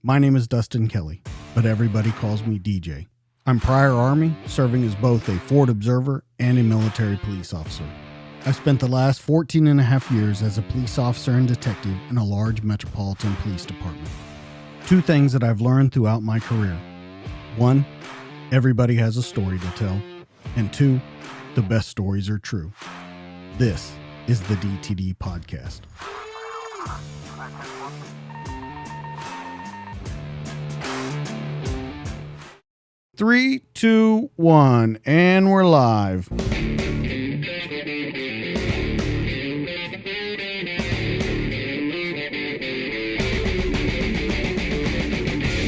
My name is Dustin Kelly, but everybody calls me DJ. I'm prior Army, serving as both a Ford observer and a military police officer. I've spent the last 14 and a half years as a police officer and detective in a large metropolitan police department. Two things that I've learned throughout my career. One, everybody has a story to tell. And two, the best stories are true. This is the DTD Podcast. Three, two, one, and we're live.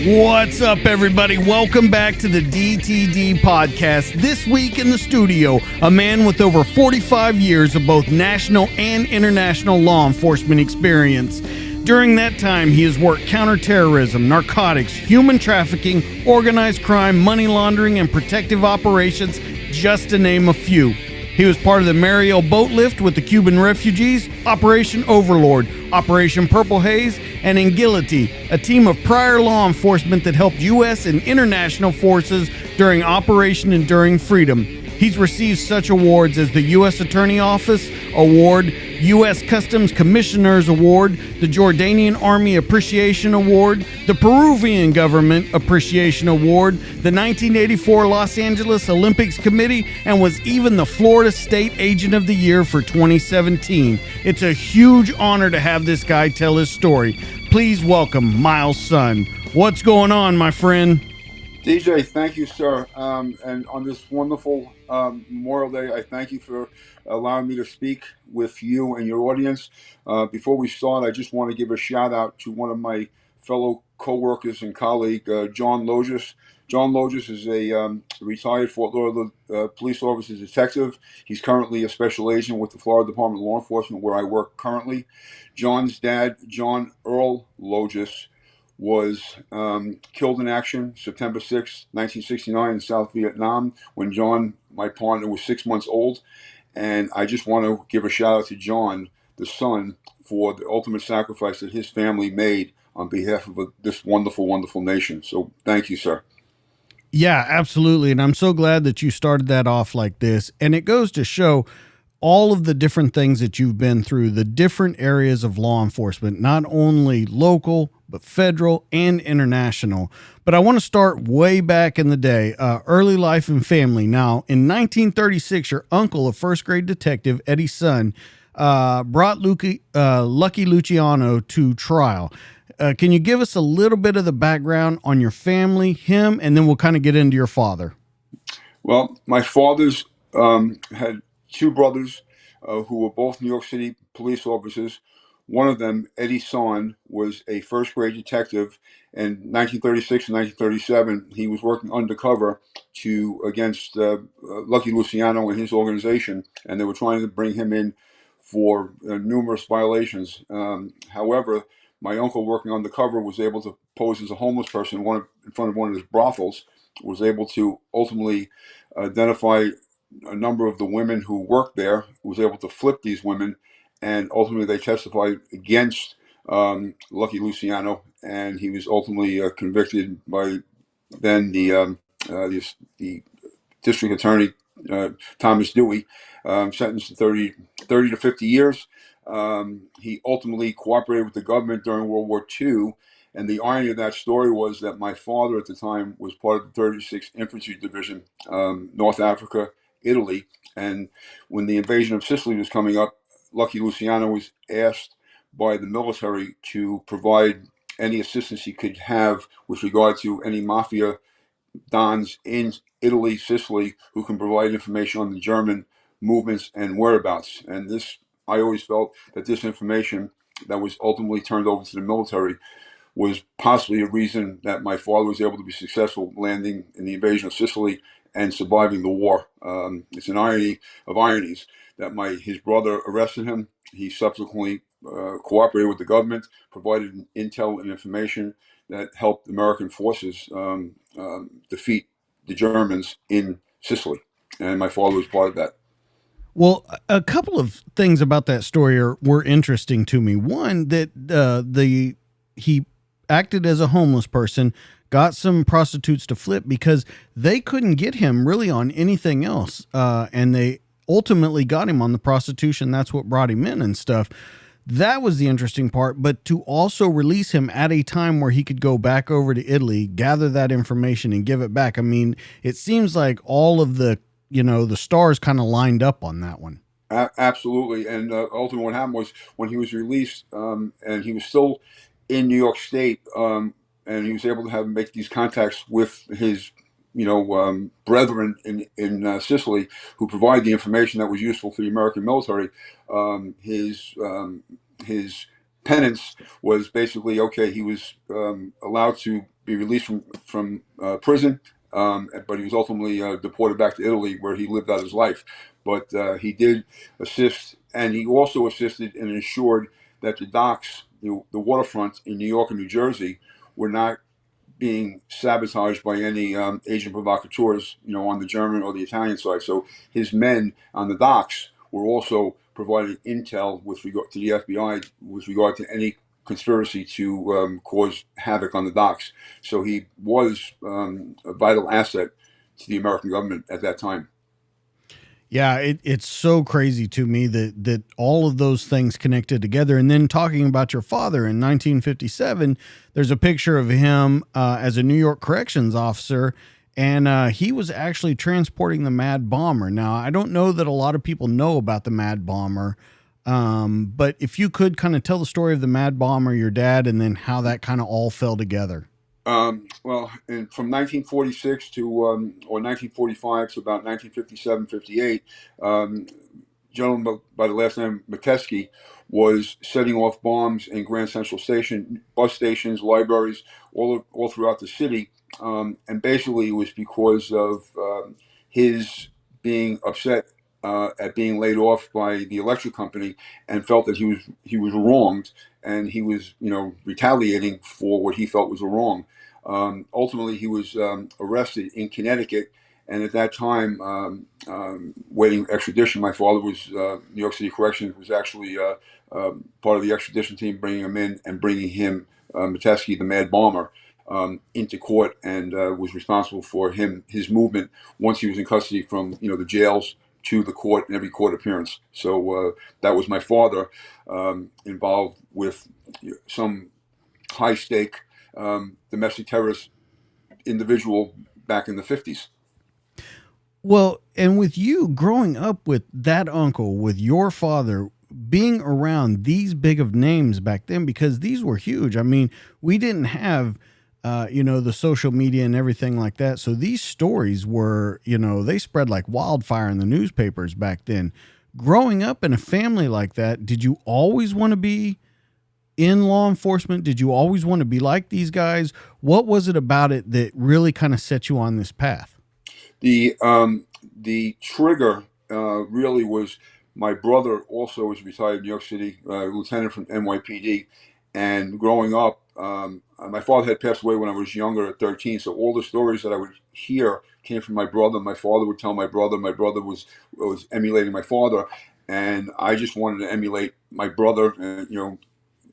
What's up, everybody? Welcome back to the DTD Podcast. This week in the studio, a man with over 45 years of both national and international law enforcement experience. During that time, he has worked counter terrorism, narcotics, human trafficking, organized crime, money laundering, and protective operations, just to name a few. He was part of the Mariel Boat Lift with the Cuban refugees, Operation Overlord, Operation Purple Haze, and Engility, a team of prior law enforcement that helped U.S. and international forces during Operation Enduring Freedom. He's received such awards as the U.S. Attorney Office Award, U.S. Customs Commissioner's Award, the Jordanian Army Appreciation Award, the Peruvian Government Appreciation Award, the 1984 Los Angeles Olympics Committee, and was even the Florida State Agent of the Year for 2017. It's a huge honor to have this guy tell his story. Please welcome Miles Sonn. What's going on, my friend? DJ, thank you, sir. And on this wonderful Memorial Day, I thank you for allowing me to speak with you and your audience. Before we start, I just want to give a shout out to one of my fellow co-workers and colleague, John Logis. John Logis is a retired Fort Lauderdale police officer detective. He's currently a special agent with the Florida Department of Law Enforcement, where I work currently. John's dad, John Earl Logis, was killed in action September 6, 1969 in South Vietnam when John, my partner, was 6 months old. And I just want to give a shout out to John, the son, for the ultimate sacrifice that his family made on behalf of this wonderful, wonderful nation. So thank you, sir. Yeah, absolutely. And I'm so glad that you started that off like this. And it goes to show all of the different things that you've been through, the different areas of law enforcement, not only local, but federal and international. But I want to start way back in the day, early life and family. Now, in 1936, your uncle, a first grade detective, Eddie Sonn, brought Lucky Luciano to trial. Can you give us a little bit of the background on your family, him, and then we'll kind of get into your father? Well, my father's had two brothers who were both New York City police officers. One of them, Eddie Sonn, was a first grade detective. In 1936 and 1937, he was working undercover against Lucky Luciano and his organization, and they were trying to bring him in for numerous violations. However, my uncle, working undercover, was able to pose as a homeless person in front of one of his brothels, was able to ultimately identify a number of the women who worked there, was able to flip these women, and ultimately they testified against Lucky Luciano, and he was ultimately convicted by then the district attorney, Thomas Dewey, sentenced to 30 to 50 years. He ultimately cooperated with the government during World War II. And the irony of that story was that my father at the time was part of the 36th Infantry Division, North Africa, Italy. And when the invasion of Sicily was coming up, Lucky Luciano was asked by the military to provide any assistance he could have with regard to any mafia dons in Italy, Sicily, who can provide information on the German movements and whereabouts. And this, I always felt that this information that was ultimately turned over to the military was possibly a reason that my father was able to be successful landing in the invasion of Sicily and surviving the war. It's an irony of ironies that his brother arrested him. He subsequently cooperated with the government, provided intel and information that helped American forces defeat the Germans in Sicily. And my father was part of that. Well, a couple of things about that story were interesting to me. One, that he acted as a homeless person, got some prostitutes to flip because they couldn't get him really on anything else. And they ultimately got him on the prostitution. That's what brought him in and stuff. That was the interesting part. But to also release him at a time where he could go back over to Italy, gather that information and give it back. I mean, it seems like all of the, the stars kind of lined up on that one. Absolutely. And ultimately, what happened was when he was released, and he was still in New York State, and he was able to make these contacts with his, brethren in Sicily, who provided the information that was useful for the American military. His penance was basically okay. He was allowed to be released from prison, but he was ultimately deported back to Italy, where he lived out his life. But he did assist, and he also assisted and ensured that the docks, the waterfront in New York and New Jersey, were not being sabotaged by any agent provocateurs, on the German or the Italian side. So his men on the docks were also providing intel with regard to the FBI with regard to any conspiracy to cause havoc on the docks. So he was a vital asset to the American government at that time. Yeah, it's so crazy to me that all of those things connected together. And then talking about your father in 1957, there's a picture of him as a New York corrections officer, and he was actually transporting the Mad Bomber. Now, I don't know that a lot of people know about the Mad Bomber, but if you could kind of tell the story of the Mad Bomber, your dad, and then how that kind of all fell together. From 1946 to or 1945 to about 1957, 58, gentleman by the last name Metesky was setting off bombs in Grand Central Station, bus stations, libraries, all throughout the city. And basically, it was because of his being upset at being laid off by the electric company, and felt that he was wronged, and he was retaliating for what he felt was a wrong. Ultimately, he was arrested in Connecticut, and at that time, waiting extradition. My father was New York City Corrections was actually part of the extradition team, bringing him in and bringing him Metesky, the Mad Bomber, into court, and was responsible for his movement once he was in custody from the jails to the court and every court appearance. So that was my father, involved with some high stake domestic terrorist individual back in the 50s. Well, and with you growing up with that uncle, with your father, being around these big of names back then, because these were huge. I mean, we didn't have, the social media and everything like that. So these stories were, they spread like wildfire in the newspapers back then. Growing up in a family like that, did you always want to be in law enforcement? Did you always want to be like these guys? What was it about it that really kind of set you on this path? The trigger really was my brother. Also was retired in New York City, lieutenant from NYPD, and growing up, my father had passed away when I was younger at 13. So all the stories that I would hear came from my brother. My father would tell my brother. My brother was emulating my father, and I just wanted to emulate my brother. And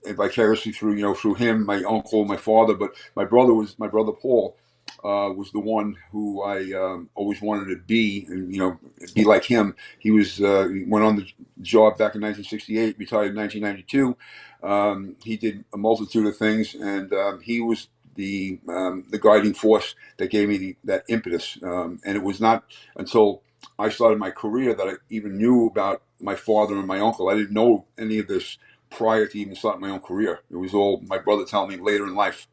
vicariously through him, my uncle, my father. But my brother Paul was the one who I always wanted to be, and be like him. He went on the job back in 1968, retired in 1992. He did a multitude of things, and he was the guiding force that gave me that impetus. And it was not until I started my career that I even knew about my father and my uncle. I didn't know any of this prior to even starting my own career. It was all my brother telling me later in life.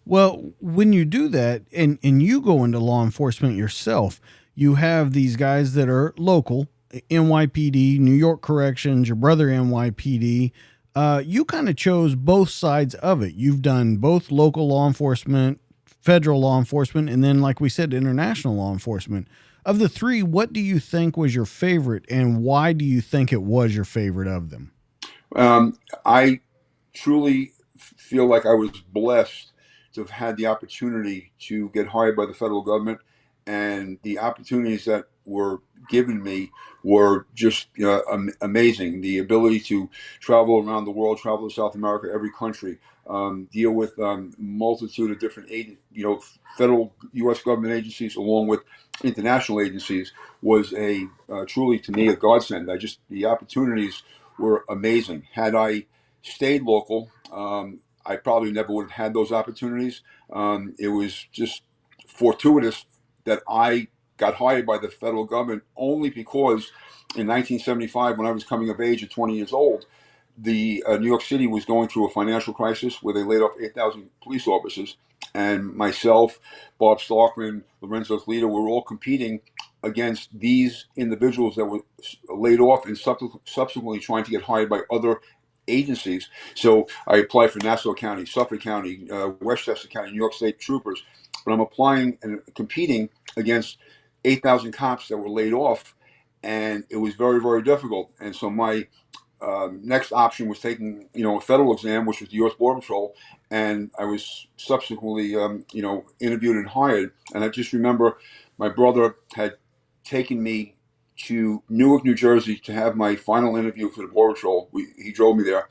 Well, when you do that and you go into law enforcement yourself, you have these guys that are local, NYPD, New York Corrections, your brother NYPD. You kind of chose both sides of it. You've done both local law enforcement, federal law enforcement, and then, like we said, international law enforcement. Of the three, what do you think was your favorite, and why do you think it was your favorite of them? I truly feel like I was blessed to have had the opportunity to get hired by the federal government and the opportunities that were given me were just amazing. The ability to travel around the world, travel to South America, every country, deal with multitude of different federal U.S. government agencies, along with international agencies, was a truly, to me, a godsend. The opportunities were amazing. Had I stayed local, I probably never would have had those opportunities. It was just fortuitous that I got hired by the federal government only because in 1975, when I was coming of age at 20 years old, the New York City was going through a financial crisis where they laid off 8,000 police officers. And myself, Bob Starkman, Lorenzo's leader, were all competing against these individuals that were laid off and subsequently trying to get hired by other agencies. So I applied for Nassau County, Suffolk County, Westchester County, New York State troopers. But I'm applying and competing against 8,000 cops that were laid off. And it was very, very difficult. And so my next option was taking, a federal exam, which was the U.S. Border Patrol, and I was subsequently, interviewed and hired. And I just remember my brother had taken me to Newark, New Jersey, to have my final interview for the Border Patrol. He drove me there,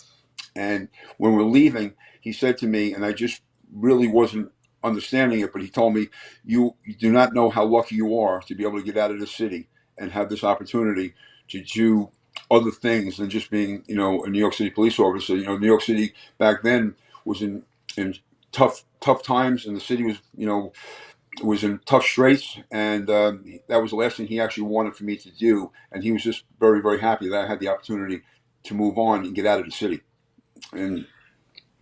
and when we're leaving, he said to me, and I just really wasn't understanding it, but he told me, you do not know how lucky you are to be able to get out of the city and have this opportunity to do other things than just being, a New York City police officer. New York City back then was in tough times, and the city was in tough straits, and that was the last thing he actually wanted for me to do. And he was just very, very happy that I had the opportunity to move on and get out of the city. And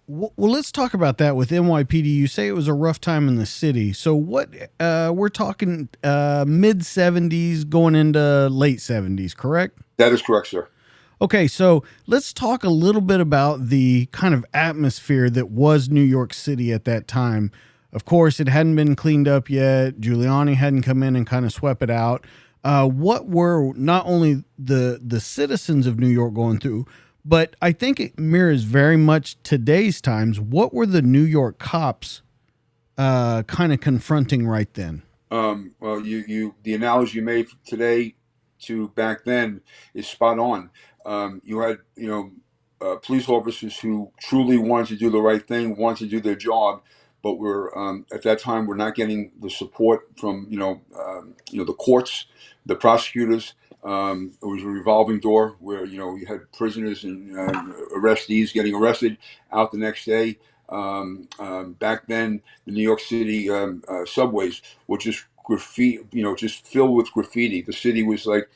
Well, let's talk about that with NYPD. You say it was a rough time in the city. So what we're talking mid 70s going into late 70s, correct? that is correct, sir. Okay, so let's talk a little bit about the kind of atmosphere that was New York City at that time. Of course, it hadn't been cleaned up yet. Giuliani hadn't come in and kind of swept it out. What were not only the citizens of New York going through, but I think it mirrors very much today's times. What were the New York cops kind of confronting right then? Well, the analogy you made today to back then is spot on. You had, police officers who truly wanted to do the right thing, wanted to do their job, but were at that time we're not getting the support from the courts, the prosecutors. It was a revolving door where you had prisoners and arrestees getting arrested out the next day. Back then, the New York City subways were just graffiti, just filled with graffiti. The city was like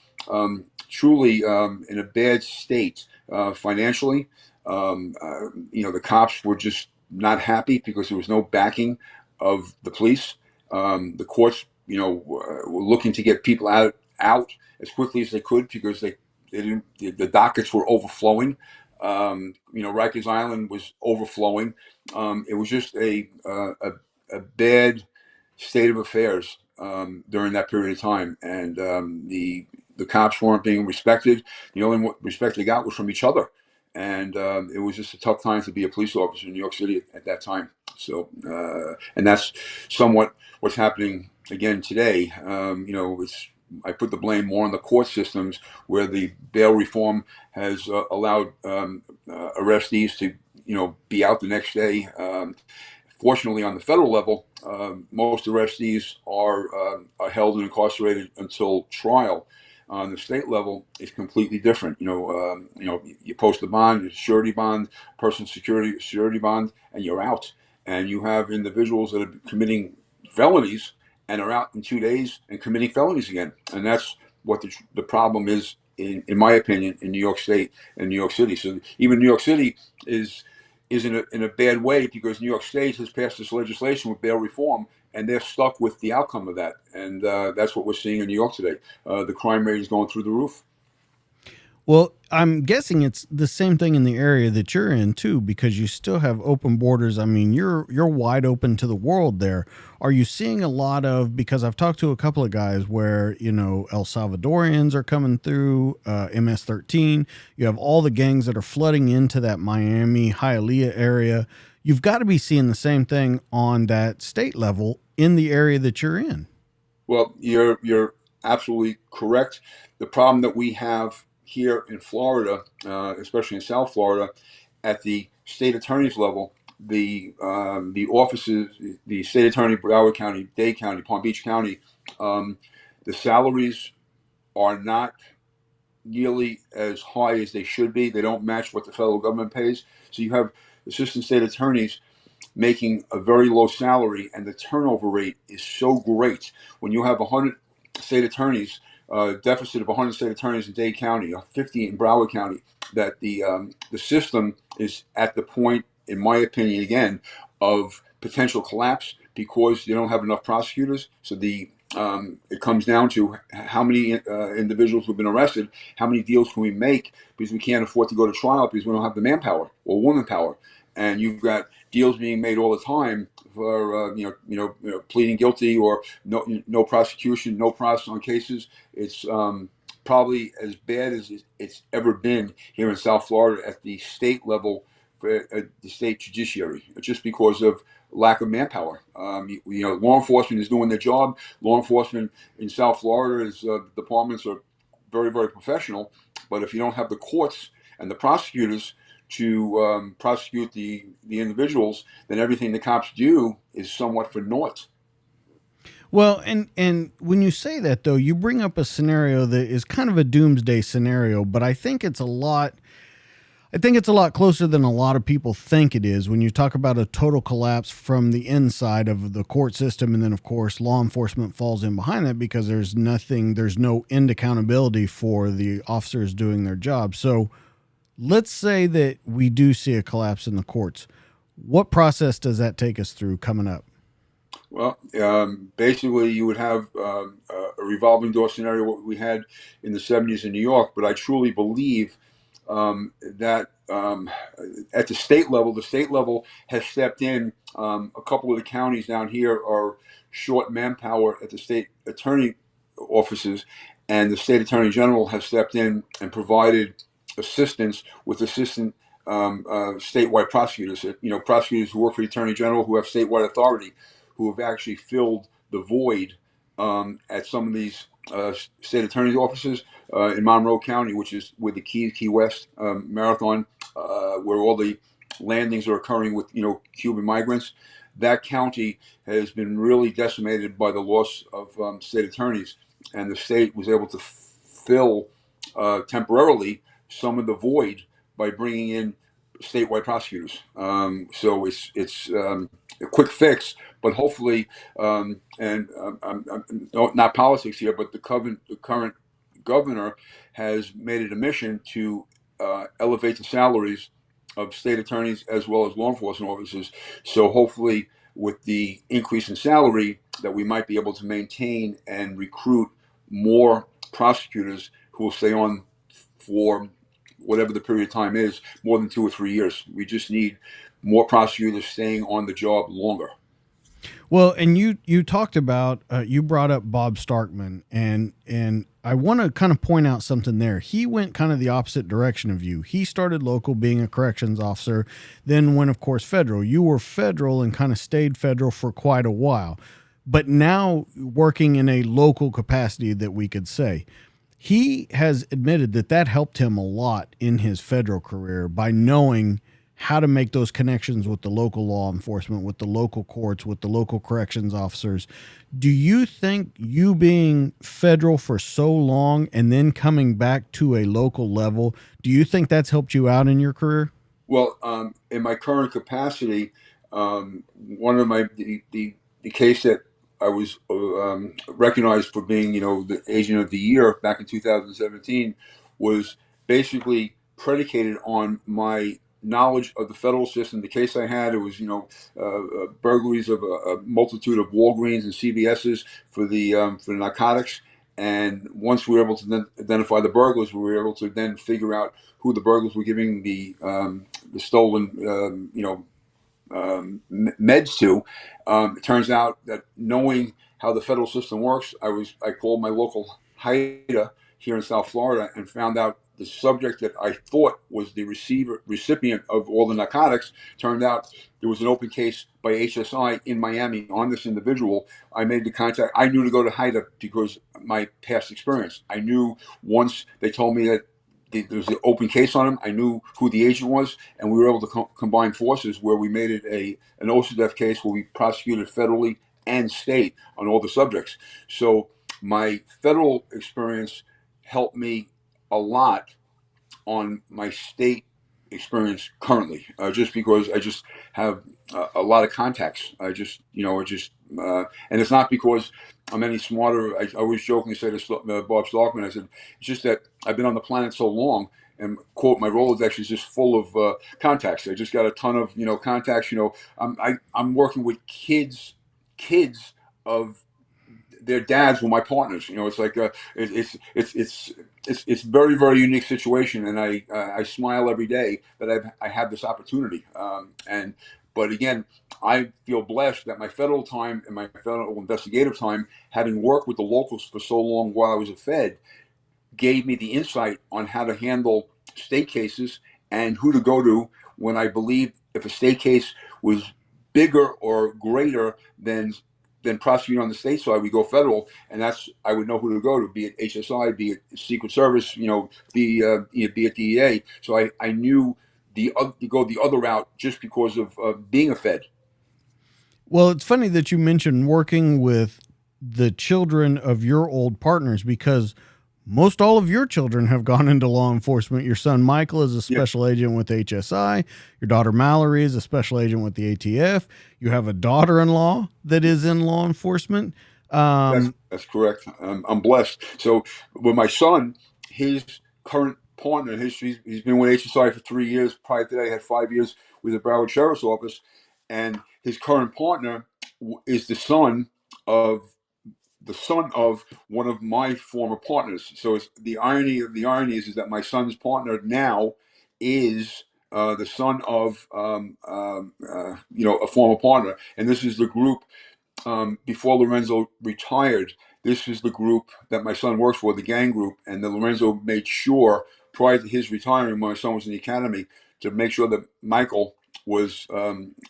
truly in a bad state financially. The cops were just not happy because there was no backing of the police. The courts, were looking to get people out as quickly as they could because they didn't. The dockets were overflowing. Rikers Island was overflowing. It was just a bad state of affairs during that period of time, and the cops weren't being respected. The only respect they got was from each other, and it was just a tough time to be a police officer in New York City at that time. So, and that's somewhat what's happening again today. It's I put the blame more on the court systems, where the bail reform has allowed arrestees to be out the next day. Fortunately, on the federal level, most arrestees are held and incarcerated until trial. On the state level, it's completely different. You post a bond, a surety bond, personal security bond, and you're out. And you have individuals that are committing felonies and are out in 2 days and committing felonies again. And that's what the problem is, in my opinion, in New York State and New York City. So even New York City is in a bad way because New York State has passed this legislation with bail reform, and they're stuck with the outcome of that. And that's what we're seeing in New York today. The crime rate is going through the roof. Well, I'm guessing it's the same thing in the area that you're in too, because you still have open borders. I mean, you're wide open to the world there. Are you seeing a lot of, because I've talked to a couple of guys where, El Salvadorians are coming through, MS-13. You have all the gangs that are flooding into that Miami, Hialeah area. You've got to be seeing the same thing on that state level in the area that you're in. Well, you're absolutely correct. The problem that we have here in Florida, especially in South Florida, at the state attorney's level, the offices, the state attorney, Broward County, Dade County, Palm Beach County, um, the salaries are not nearly as high as they should be. They don't match what the federal government pays. So you have assistant state attorneys making a very low salary, and the turnover rate is so great. When you have 100 state attorneys, deficit of 100 state attorneys in Dade County, 50 in Broward County, that the system is at the point, in my opinion, again, of potential collapse because you don't have enough prosecutors. So it comes down to how many individuals who've been arrested, how many deals can we make, because we can't afford to go to trial because we don't have the manpower or woman power. And you've got deals being made all the time for pleading guilty or no prosecution, no process on cases. It's probably as bad as it's ever been here in South Florida at the state level for the state judiciary, just because of lack of manpower. Law enforcement is doing their job. Law enforcement in South Florida is departments are very, very professional, but if you don't have the courts and the prosecutors to prosecute the individuals, then everything the cops do is somewhat for naught. Well, and when you say that though, you bring up a scenario that is kind of a doomsday scenario, but I think it's a lot closer than a lot of people think it is when you talk about a total collapse from the inside of the court system. And then, of course, law enforcement falls in behind that because there's no end accountability for the officers doing their job. So let's say that we do see a collapse in the courts. What process does that take us through coming up? Well, basically, you would have a revolving door scenario, what we had in the 70s in New York. But I truly believe that at the state level has stepped in. A couple of the counties down here are short manpower at the state attorney offices, and the state attorney general has stepped in and provided assistance with statewide prosecutors. Prosecutors who work for the attorney general who have statewide authority, who have actually filled the void at some of these state attorney's offices in Monroe County, which is where the Key West Marathon, where all the landings are occurring with Cuban migrants. That county has been really decimated by the loss of state attorneys, and the state was able to fill temporarily some of the void by bringing in statewide prosecutors. So it's a quick fix, but hopefully, not politics here, but the current governor has made it a mission to elevate the salaries of state attorneys as well as law enforcement officers. So hopefully, with the increase in salary, that we might be able to maintain and recruit more prosecutors who will stay on for whatever the period of time is, more than 2 or 3 years. We just need more prosecutors staying on the job longer. Well, and you talked about you brought up Bob Starkman, and I want to kind of point out something there. He went kind of the opposite direction of you. He started local, being a corrections officer, then went, of course, federal. You were federal and kind of stayed federal for quite a while, but now working in a local capacity that we could say. He has admitted that that helped him a lot in his federal career by knowing how to make those connections with the local law enforcement, with the local courts, with the local corrections officers. Do you think you being federal for so long and then coming back to a local level, do you think that's helped you out in your career? Well, in my current capacity, one of the case that I was recognized for being, the agent of the year back in 2017 was basically predicated on my knowledge of the federal system. The case I had, it was, burglaries of a multitude of Walgreens and CVS's for the narcotics. And once we were able to then identify the burglars, we were able to then figure out who the burglars were giving the stolen, meds to. It turns out that knowing how the federal system works, I called my local HIDA here in South Florida and found out the subject that I thought was the recipient of all the narcotics turned out there was an open case by HSI in Miami on this individual. I made the contact. I knew to go to HIDTA because of my past experience. I knew once they told me that there was an open case on him. I knew who the agent was, and we were able to combine forces where we made it an OCDETF case where we prosecuted federally and state on all the subjects. So my federal experience helped me a lot on my state experience currently, just because I just have a lot of contacts. I just, and it's not because I'm any smarter. I always jokingly say to Bob Starkman, I said, it's just that I've been on the planet so long, and quote, my Rolodex is just full of contacts. I just got a ton of, contacts. I'm working with kids of their dads were my partners. It's like it's very, very unique situation, and I smile every day that I have this opportunity. But again, I feel blessed that my federal time and my federal investigative time, having worked with the locals for so long while I was a Fed, gave me the insight on how to handle state cases and who to go to when I believe if a state case was bigger or greater than prosecuting on the state side, we go federal, and that's I would know who to go to, be it HSI, be it Secret Service, be it DEA. So I knew to go the other route just because of being a Fed. Well, it's funny that you mentioned working with the children of your old partners because most all of your children have gone into law enforcement. Your son Michael is a Yeah, special agent with HSI. Your daughter Mallory is a special agent with the ATF. You have a daughter-in-law that is in law enforcement. that's correct. I'm blessed. So with my son, his current partner, he's been with HSI for 3 years. Prior to that, he had 5 years with the Broward Sheriff's Office, and his current partner is of the son of one of my former partners. So it's the irony of the irony is that my son's partner now is the son of a former partner, and this is the group before Lorenzo retired. This is the group that my son works for, the gang group, and the Lorenzo made sure prior to his retiring, when my son was in the academy, to make sure that Michael was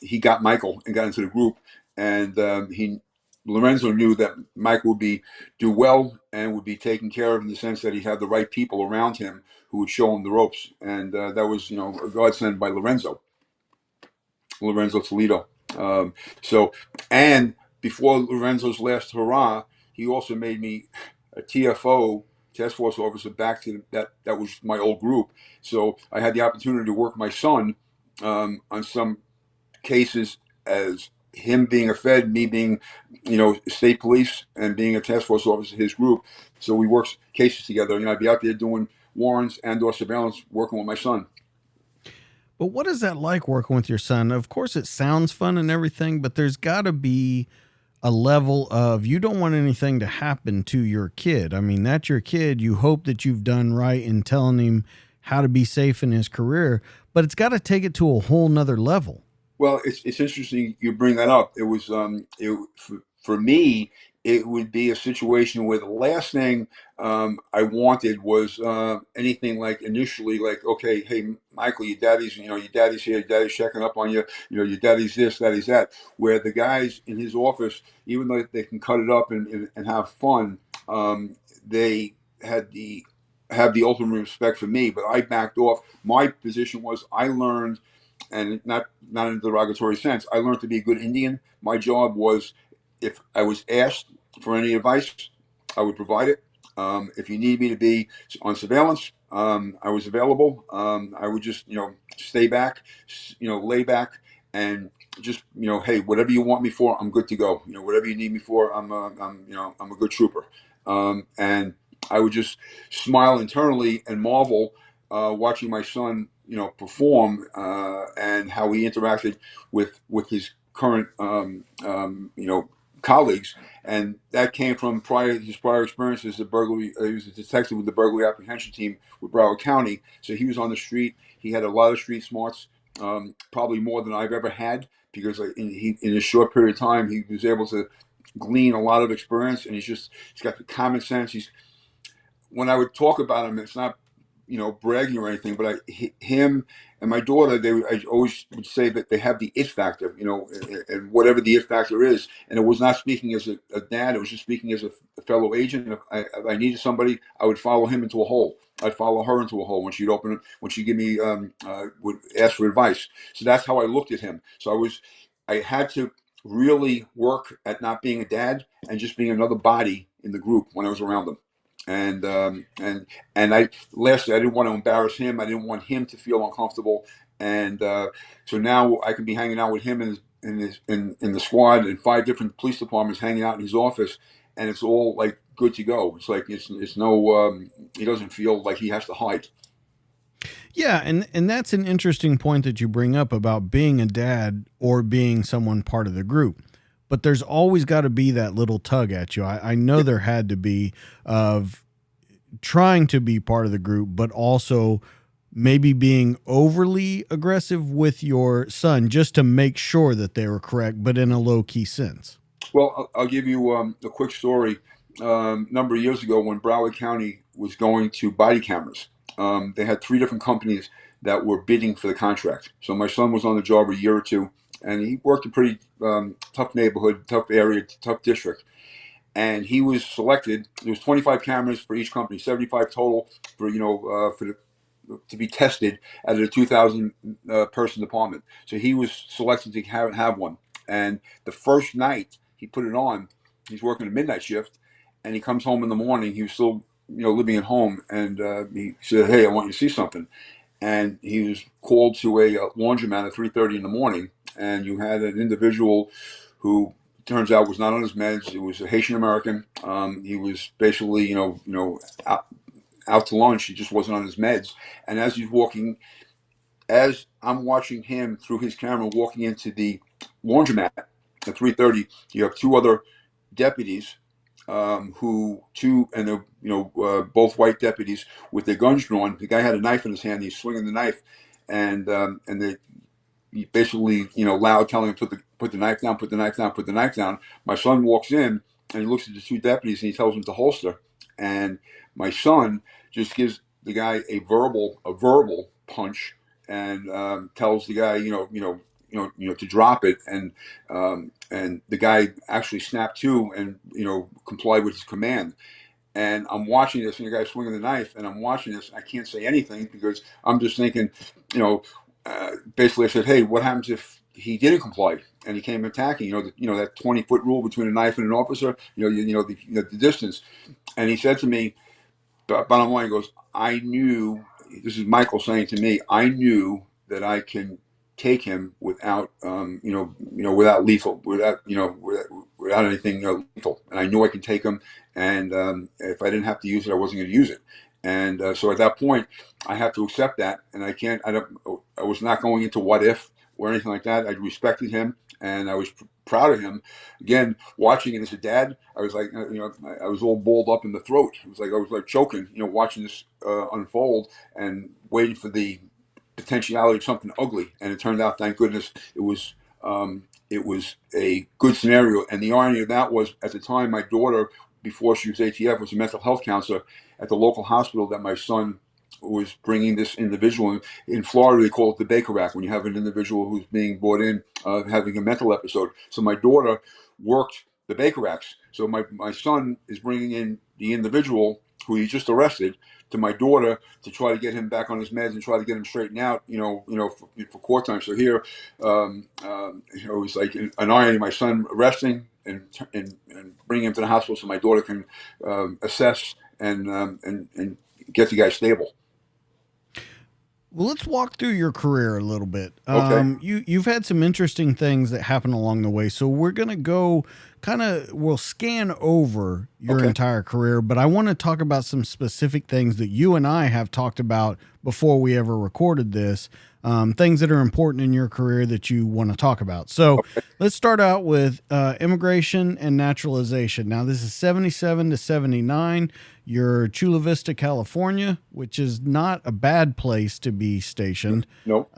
he got Michael and got into the group, and he Lorenzo knew that Michael would do well and would be taken care of in the sense that he had the right people around him who would show him the ropes, and that was a godsend by Lorenzo Toledo. So, and before Lorenzo's last hurrah, he also made me a TFO, task force officer, back to that was my old group. So I had the opportunity to work my son on some cases as him being a Fed, me being, state police, and being a task force officer, his group. So we worked cases together. I'd be out there doing warrants and/or surveillance, working with my son. But what is that like working with your son? Of course, it sounds fun and everything, but there's got to be a level of you don't want anything to happen to your kid. I mean, that's your kid. You hope that you've done right in telling him how to be safe in his career, but it's got to take it to a whole nother level. Well, it's interesting you bring that up. It was for me, it would be a situation where the last thing I wanted was anything like initially like, okay, hey Michael, your daddy's here, your daddy's checking up on you, your daddy's this, daddy's that. Where the guys in his office, even though they can cut it up and have fun, they had the have the ultimate respect for me. But I backed off. My position was I learned, and not in a derogatory sense. I learned to be a good Indian. My job was, if I was asked for any advice, I would provide it. If you need me to be on surveillance, I was available. I would just stay back, lay back, and just hey, whatever you want me for, I'm good to go. Whatever you need me for, I'm a good trooper. And I would just smile internally and marvel watching my son perform and how he interacted with his current colleagues, and that came from his prior experiences. The burglary, he was a detective with the burglary apprehension team with Broward County, so he was on the street. He had a lot of street smarts, probably more than I've ever had, because in a short period of time he was able to glean a lot of experience, and he's got the common sense. When I would talk about him, it's not bragging or anything, but him and my daughter, I always would say that they have the it factor, and whatever the it factor is. And it was not speaking as a dad; it was just speaking as a fellow agent. If I needed somebody, I would follow him into a hole. I'd follow her into a hole when she'd give me, would ask for advice. So that's how I looked at him. So I had to really work at not being a dad and just being another body in the group when I was around them. And lastly, I didn't want to embarrass him. I didn't want him to feel uncomfortable. And so now I can be hanging out with him in the squad in 5 different police departments, hanging out in his office, and it's all like good to go. It's like it's no he doesn't feel like he has to hide. Yeah, and that's an interesting point that you bring up about being a dad or being someone part of the group. But there's always got to be that little tug at you. I know there had to be of trying to be part of the group, but also maybe being overly aggressive with your son just to make sure that they were correct, but in a low key sense. Well, I'll give you a quick story. A number of years ago, when Broward County was going to body cameras, they had 3 different companies that were bidding for the contract. So my son was on the job a year or two, and he worked a pretty tough neighborhood, tough area, tough district. And he was selected. There was 25 cameras for each company, 75 total to be tested at a 2,000 person department. So he was selected to have one. And the first night he put it on, he's working a midnight shift, and he comes home in the morning. He was still living at home, and he said, "Hey, I want you to see something." And he was called to a laundromat at 3:30 in the morning, and you had an individual who turns out was not on his meds. It was a Haitian American. He was basically out to lunch. He just wasn't on his meds. And as I'm watching him through his camera walking into the laundromat at 3:30, you have 2 other deputies, and they're both white deputies with their guns drawn. The guy had a knife in his hand. He's swinging the knife, and they basically loud telling him put the knife down, put the knife down, put the knife down. My son walks in and he looks at the 2 deputies and he tells them to holster. And my son just gives the guy a verbal punch, and tells the guy to drop it, and the guy actually snapped to and complied with his command. And I'm watching this, and the guy's swinging the knife, and I'm watching this. I can't say anything because I'm just thinking, basically I said, "Hey, what happens if he didn't comply and he came attacking? That 20-foot rule between a knife and an officer. The distance." And he said to me, bottom line, he goes, "I knew." This is Michael saying to me, "I knew that I can take him without, without lethal, without anything lethal, and I knew I could take him. And if I didn't have to use it, I wasn't going to use it." And so at that point, I have to accept that, and I can't. I was not going into what if or anything like that. I respected him, and I was proud of him. Again, watching it as a dad, I was like, I was all balled up in the throat. It was like I was like choking, watching this unfold and waiting for the potentiality of something ugly. And it turned out, thank goodness, it was a good scenario. And the irony of that was, at the time, my daughter, before she was ATF, was a mental health counselor at the local hospital that my son was bringing this individual in Florida. They call it the Baker Act, when you have an individual who's being brought in having a mental episode. So my daughter worked the Baker Acts. So my son is bringing in the individual who he just arrested to my daughter to try to get him back on his meds and try to get him straightened out, for court time. So here, it was like an irony: my son arresting and bringing him to the hospital so my daughter can assess and get the guy stable. Well, let's walk through your career a little bit. Okay. You've had some interesting things that happen along the way, so we're gonna go we'll scan over your entire career, but I want to talk about some specific things that you and I have talked about before we ever recorded this. Things that are important in your career that you want to talk about. So let's start out with immigration and naturalization. Now, this is 77 to 79. You're Chula Vista, California, which is not a bad place to be stationed. Nope.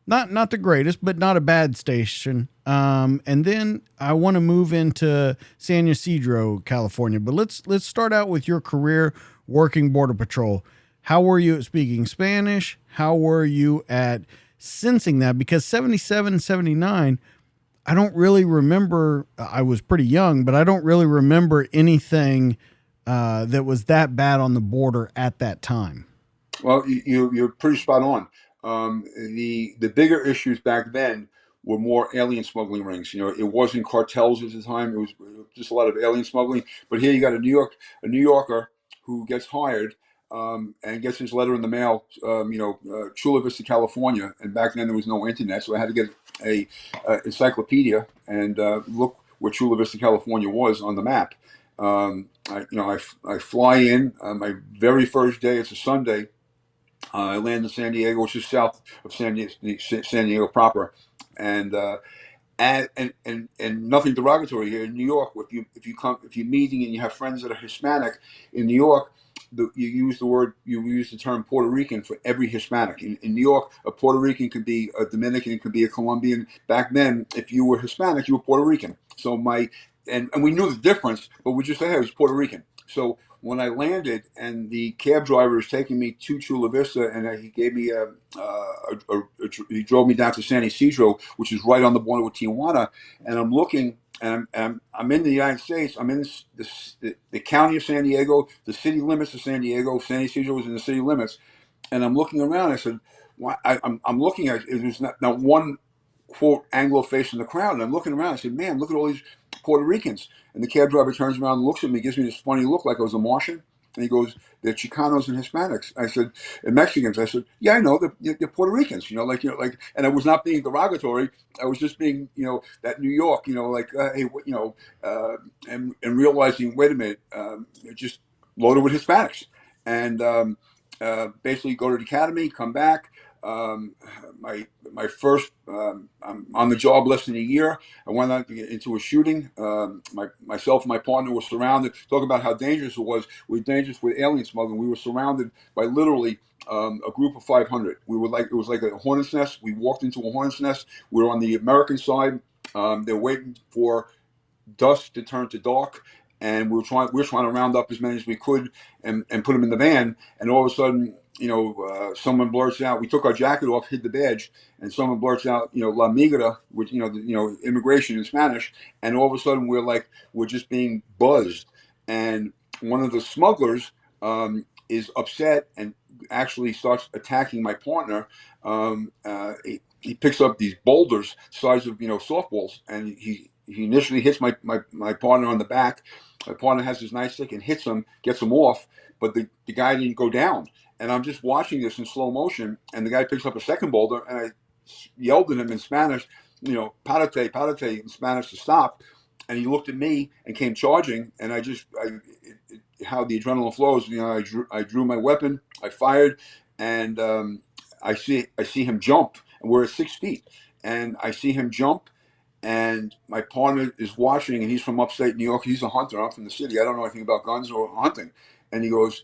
Not the greatest, but not a bad station. And then I want to move into San Ysidro, California. But let's start out with your career working Border Patrol. How were you at speaking Spanish? How were you at sensing that? Because 77, 79, I don't really remember. I was pretty young, but I don't really remember anything that was that bad on the border at that time. Well, you're pretty spot on. The bigger issues back then were more alien smuggling rings. You know, it wasn't cartels at the time. It was just a lot of alien smuggling. But here you got a New Yorker who gets hired and gets his letter in the mail. Chula Vista, California, and back then there was no internet, so I had to get a encyclopedia and look where Chula Vista, California was on the map. I fly in my very first day. It's a Sunday. I land in San Diego, which is south of San Diego proper, and and nothing derogatory here in New York. If you're meeting and you have friends that are Hispanic in New York, you use the term Puerto Rican for every Hispanic. In New York, a Puerto Rican could be a Dominican, could be a Colombian. Back then, if you were Hispanic, you were Puerto Rican. So and we knew the difference, but we just said, hey, it was Puerto Rican. So when I landed and the cab driver was taking me to Chula Vista, and he gave me he drove me down to San Isidro, which is right on the border with Tijuana, and I'm looking. And I'm in the United States. I'm in the county of San Diego, the city limits of San Diego. San Isidro was in the city limits, and I'm looking around. I said, "Why?" I'm looking at it. There's not one quote Anglo face in the crowd, and I'm looking around. I said, "Man, look at all these Puerto Ricans." And the cab driver turns around and looks at me, gives me this funny look like I was a Martian. And he goes, "They're Chicanos and Hispanics." I said, "And Mexicans." I said, "Yeah, I know. They're Puerto Ricans." And I was not being derogatory. I was just being, that New York, hey, and realizing, wait a minute, they're just loaded with Hispanics, and basically go to the academy, come back. Um, my first, I'm on the job less than a year. I went out into a shooting. Myself and my partner were surrounded. Talk about how dangerous it was. We were dangerous with alien smuggling. We were surrounded by literally a group of 500. It was like a hornet's nest. We walked into a hornet's nest. We were on the American side. They're waiting for dusk to turn to dark, and we were trying to round up as many as we could and put them in the van. And all of a sudden, someone blurts out. We took our jacket off, hid the badge, and someone blurts out, "La migra," which immigration in Spanish. And all of a sudden, we're just being buzzed. And one of the smugglers is upset and actually starts attacking my partner. He picks up these boulders, size of softballs, and he initially hits my partner on the back. My partner has his nightstick and hits him, gets him off, but the guy didn't go down. And I'm just watching this in slow motion, and the guy picks up a second boulder, and I yelled at him in Spanish, "Parate, parate," in Spanish to stop. And he looked at me and came charging, and how the adrenaline flows. I drew my weapon, I fired, and I see him jump, and we're at 6 feet, and I see him jump, and my partner is watching, and he's from upstate New York. He's a hunter. I'm from the city. I don't know anything about guns or hunting. And he goes,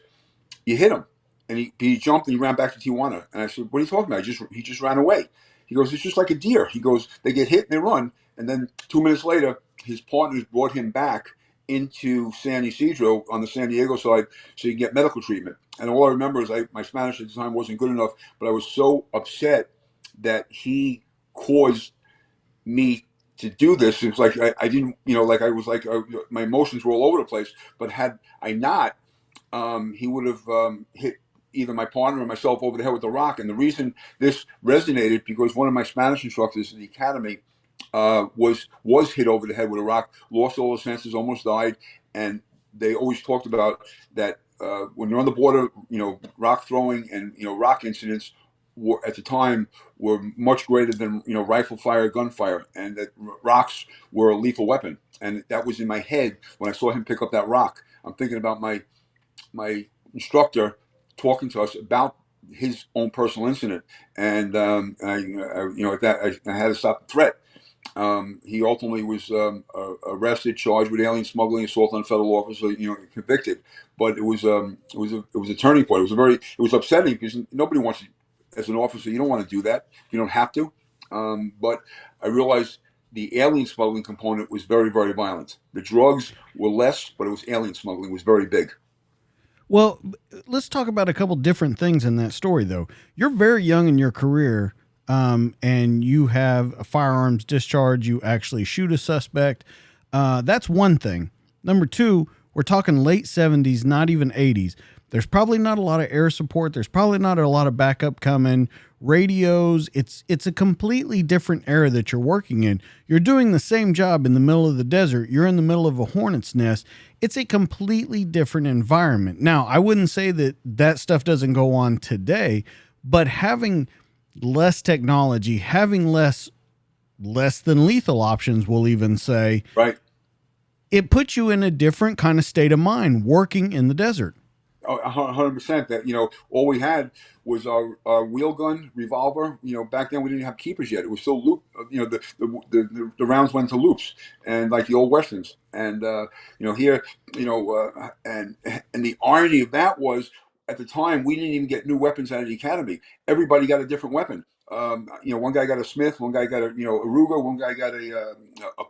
"You hit him," and he jumped and he ran back to Tijuana. And I said, "What are you talking about? He just ran away." He goes, "It's just like a deer." He goes, "They get hit and they run." And then 2 minutes later, his partners brought him back into San Isidro on the San Diego side so he can get medical treatment. And all I remember is my Spanish at the time wasn't good enough, but I was so upset that he caused me to do this. It was like I didn't, my emotions were all over the place. But had I not, he would have hit either my partner or myself over the head with a rock. And the reason this resonated because one of my Spanish instructors in the academy was hit over the head with a rock, lost all his senses, almost died. And they always talked about that when you're on the border, rock throwing and rock incidents at the time were much greater than rifle fire, gunfire, and that rocks were a lethal weapon. And that was in my head when I saw him pick up that rock. I'm thinking about my instructor talking to us about his own personal incident, and at that I had to stop the threat. He ultimately was arrested, charged with alien smuggling, assault on a federal officer, convicted. But it was a turning point. It was upsetting because nobody wants to, as an officer, you don't want to do that. You don't have to. But I realized the alien smuggling component was very, very violent. The drugs were less, but it was alien smuggling was very big. Well, let's talk about a couple different things in that story, though. You're very young in your career, and you have a firearms discharge. You actually shoot a suspect. That's one thing. Number two, we're talking late 70s, not even 80s. There's probably not a lot of air support. There's probably not a lot of backup coming. Radios. It's a completely different era that you're working in. You're doing the same job in the middle of the desert. You're in the middle of a hornet's nest. It's a completely different environment. Now, I wouldn't say that that stuff doesn't go on today, but having less technology, having less than lethal options, we'll even say, Right. it puts you in a different kind of state of mind working in the desert. 100%. That all we had was our wheel gun revolver. Back then we didn't have keepers yet. It was still loop. The rounds went to loops, and like the old westerns. And here, and the irony of that was, at the time we didn't even get new weapons out of the academy. Everybody got a different weapon. One guy got a Smith, one guy got a Ruger, one guy got a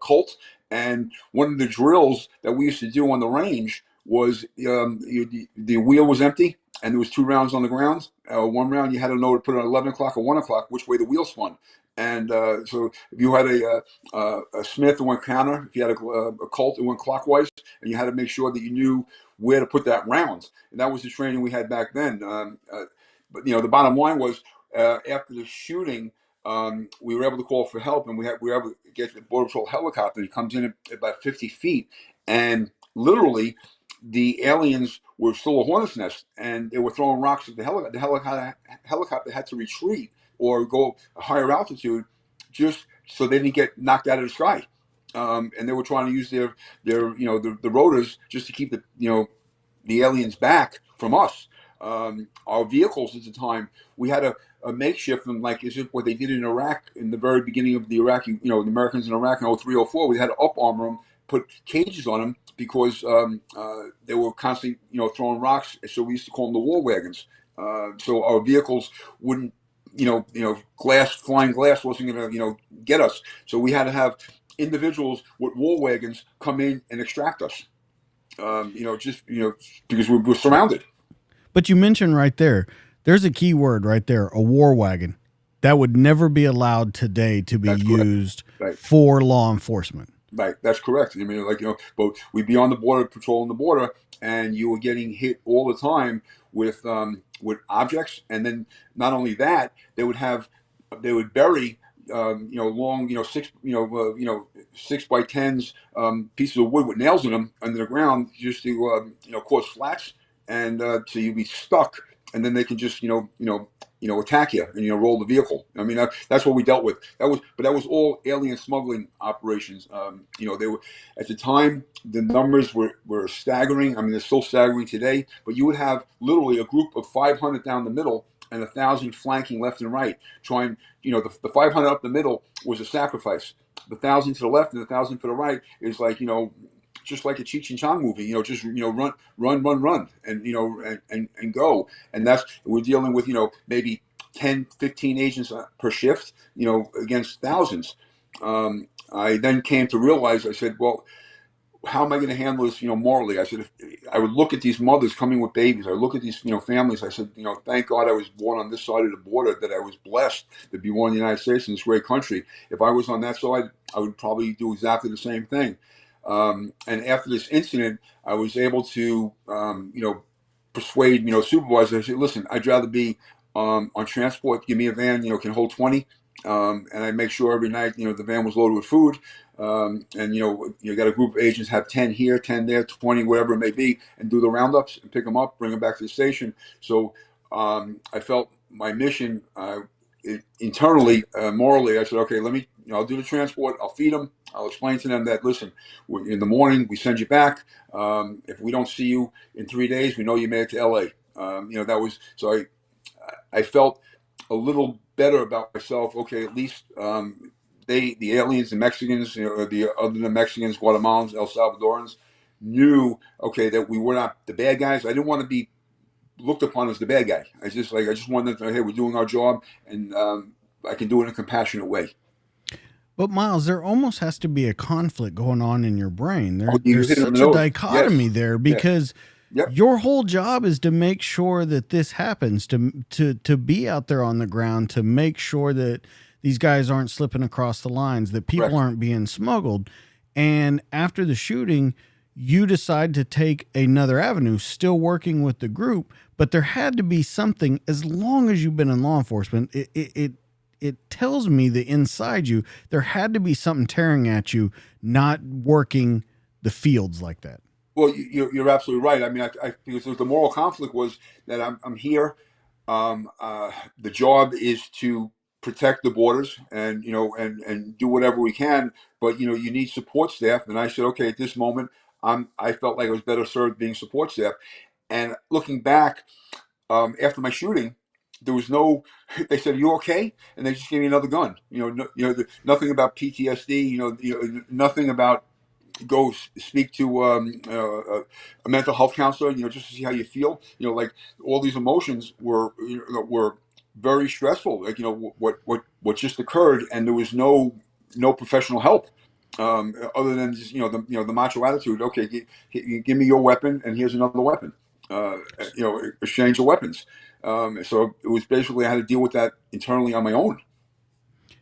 Colt, and one of the drills that we used to do on the range was the wheel was empty and there was 2 rounds on the ground. One round you had to know to put it at 11 o'clock or 1 o'clock, which way the wheel spun. And so if you had a Smith, it went counter. If you had a Colt, it went clockwise, and you had to make sure that you knew where to put that round. And that was the training we had back then. But the bottom line was, after the shooting, we were able to call for help, and we were able to get the Border Patrol helicopter. He comes in at about 50 feet, and literally the aliens were still a hornet's nest, and they were throwing rocks at the helicopter. The helicopter had to retreat or go a higher altitude just so they didn't get knocked out of the sky. And they were trying to use their the rotors just to keep the aliens back from us. Our vehicles at the time, we had a makeshift, and like is it what they did in Iraq in the very beginning of the Iraqi, the Americans in Iraq in 03, 04, we had to up armor them, put cages on them because they were constantly, throwing rocks. So we used to call them the war wagons. So our vehicles wouldn't, flying glass wasn't going to, get us. So we had to have individuals with war wagons come in and extract us. Because we were surrounded. But you mentioned right there's a key word right there, a war wagon. That would never be allowed today to be used for law enforcement. Right, that's correct. I mean, but we'd be on the border, patrolling the border, and you were getting hit all the time with objects. And then not only that, they would bury long, 6x10s, pieces of wood with nails in them under the ground just to cause flats, and so you'd be stuck, and then they can just attack you and roll the vehicle. I mean, that's what we dealt with. That was all alien smuggling operations. They were, at the time, the numbers were staggering. I mean, they're still staggering today. But you would have literally a group of 500 down the middle and 1,000 flanking left and right, trying. The 500 up the middle was a sacrifice. The 1,000 to the left and the 1,000 to the right is like just like a Cheech and Chong movie, just run, and go. And we're dealing with maybe 10, 15 agents per shift, against thousands. I then came to realize, I said, well, how am I going to handle this, morally? I said, if I would look at these mothers coming with babies, I look at these, families. I said, thank God I was born on this side of the border, that I was blessed to be born in the United States in this great country. If I was on that side, I would probably do exactly the same thing. And after this incident, I was able to, persuade, supervisors. I said, listen, I'd rather be on transport. Give me a van, can hold 20. And I make sure every night, the van was loaded with food. And you got a group of agents, have 10 here, 10 there, 20, whatever it may be, and do the roundups and pick them up, bring them back to the station. So I felt my mission internally, morally. I said, okay, I'll do the transport. I'll feed them. I'll explain to them that, listen, in the morning we send you back. If we don't see you in 3 days, we know you made it to LA. That was so. I felt a little better about myself. Okay, at least the aliens, the Mexicans, the other than Mexicans, Guatemalans, El Salvadorans, knew, okay, that we were not the bad guys. I didn't want to be looked upon as the bad guy. I just wanted to, hey, we're doing our job, and I can do it in a compassionate way. But Miles, there almost has to be a conflict going on in your brain. There's such a dichotomy there, because Yep. Your whole job is to make sure that this happens, to be out there on the ground, to make sure that these guys aren't slipping across the lines, that people Correct. aren't being smuggled. And after the shooting, you decide to take another avenue, still working with the group, but there had to be something. As long as you've been in law enforcement, it tells me that inside you there had to be something tearing at you, not working the fields like that. Well, you're absolutely right. I mean, because the moral conflict was that I'm here. The job is to protect the borders and and do whatever we can. But you need support staff. And I said, okay, at this moment, I felt like I was better served being support staff. And looking back, after my shooting, there was no. They said, "Are you okay?" And they just gave me another gun. Nothing about PTSD. Nothing about go speak to a mental health counselor, just to see how you feel. Like all these emotions were very stressful. Like what just occurred, and there was no professional help other than just the macho attitude. Okay, give me your weapon, and here's another weapon. Exchange of weapons. So it was basically I had to deal with that internally on my own.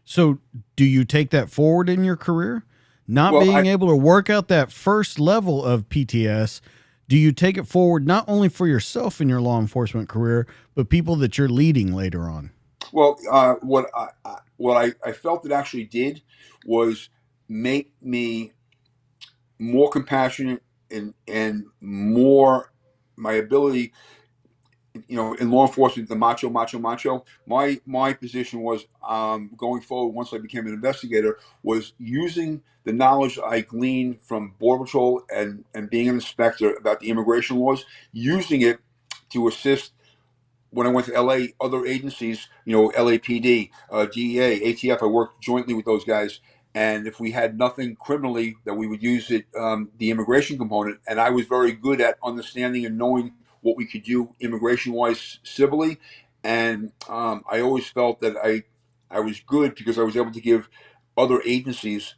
So, do you take that forward in your career? Not Well, being able to work out that first level of PTS, do you take it forward not only for yourself in your law enforcement career, but people that you're leading later on? Well, what I felt it actually did was make me more compassionate and more my ability, in law enforcement, the macho. My position was going forward once I became an investigator was using the knowledge I gleaned from Border Patrol and being an inspector about the immigration laws, using it to assist when I went to LA, other agencies, LAPD, DEA, ATF, I worked jointly with those guys. And if we had nothing criminally, that we would use it, the immigration component. And I was very good at understanding and knowing what we could do immigration-wise, civilly. And I always felt that I was good because I was able to give other agencies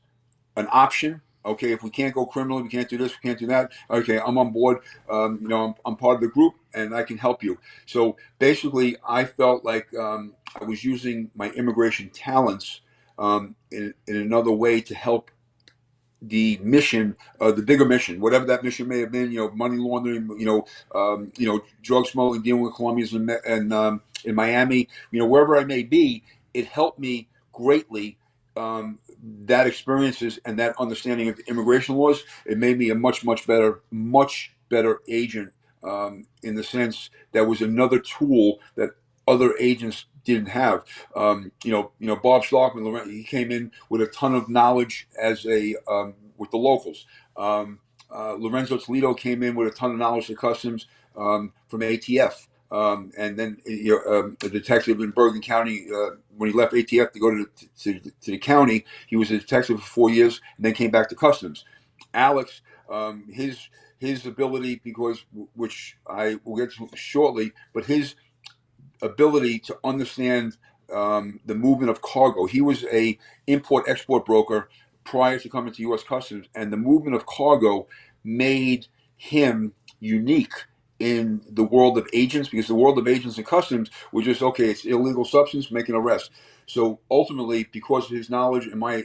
an option. Okay, if we can't go criminally, we can't do this, we can't do that. Okay, I'm on board. I'm part of the group, and I can help you. So basically, I felt like I was using my immigration talents in another way to help the mission, the bigger mission, whatever that mission may have been. Money laundering. Drug smuggling, dealing with Colombians in Miami. Wherever I may be, it helped me greatly. That experiences and that understanding of the immigration laws, it made me a much better agent. In the sense that was another tool that other agents didn't have. Bob Starkman, he came in with a ton of knowledge as a with the locals. Lorenzo Toledo came in with a ton of knowledge of customs from ATF. And then a detective in Bergen County, when he left ATF to go to the county, he was a detective for 4 years and then came back to customs. Alex, his ability, which I will get to shortly, but his ability to understand the movement of cargo. He was a import-export broker prior to coming to U.S. Customs, and the movement of cargo made him unique in the world of agents, because the world of agents and customs were just, okay, it's illegal substance, make an arrest. So ultimately, because of his knowledge and my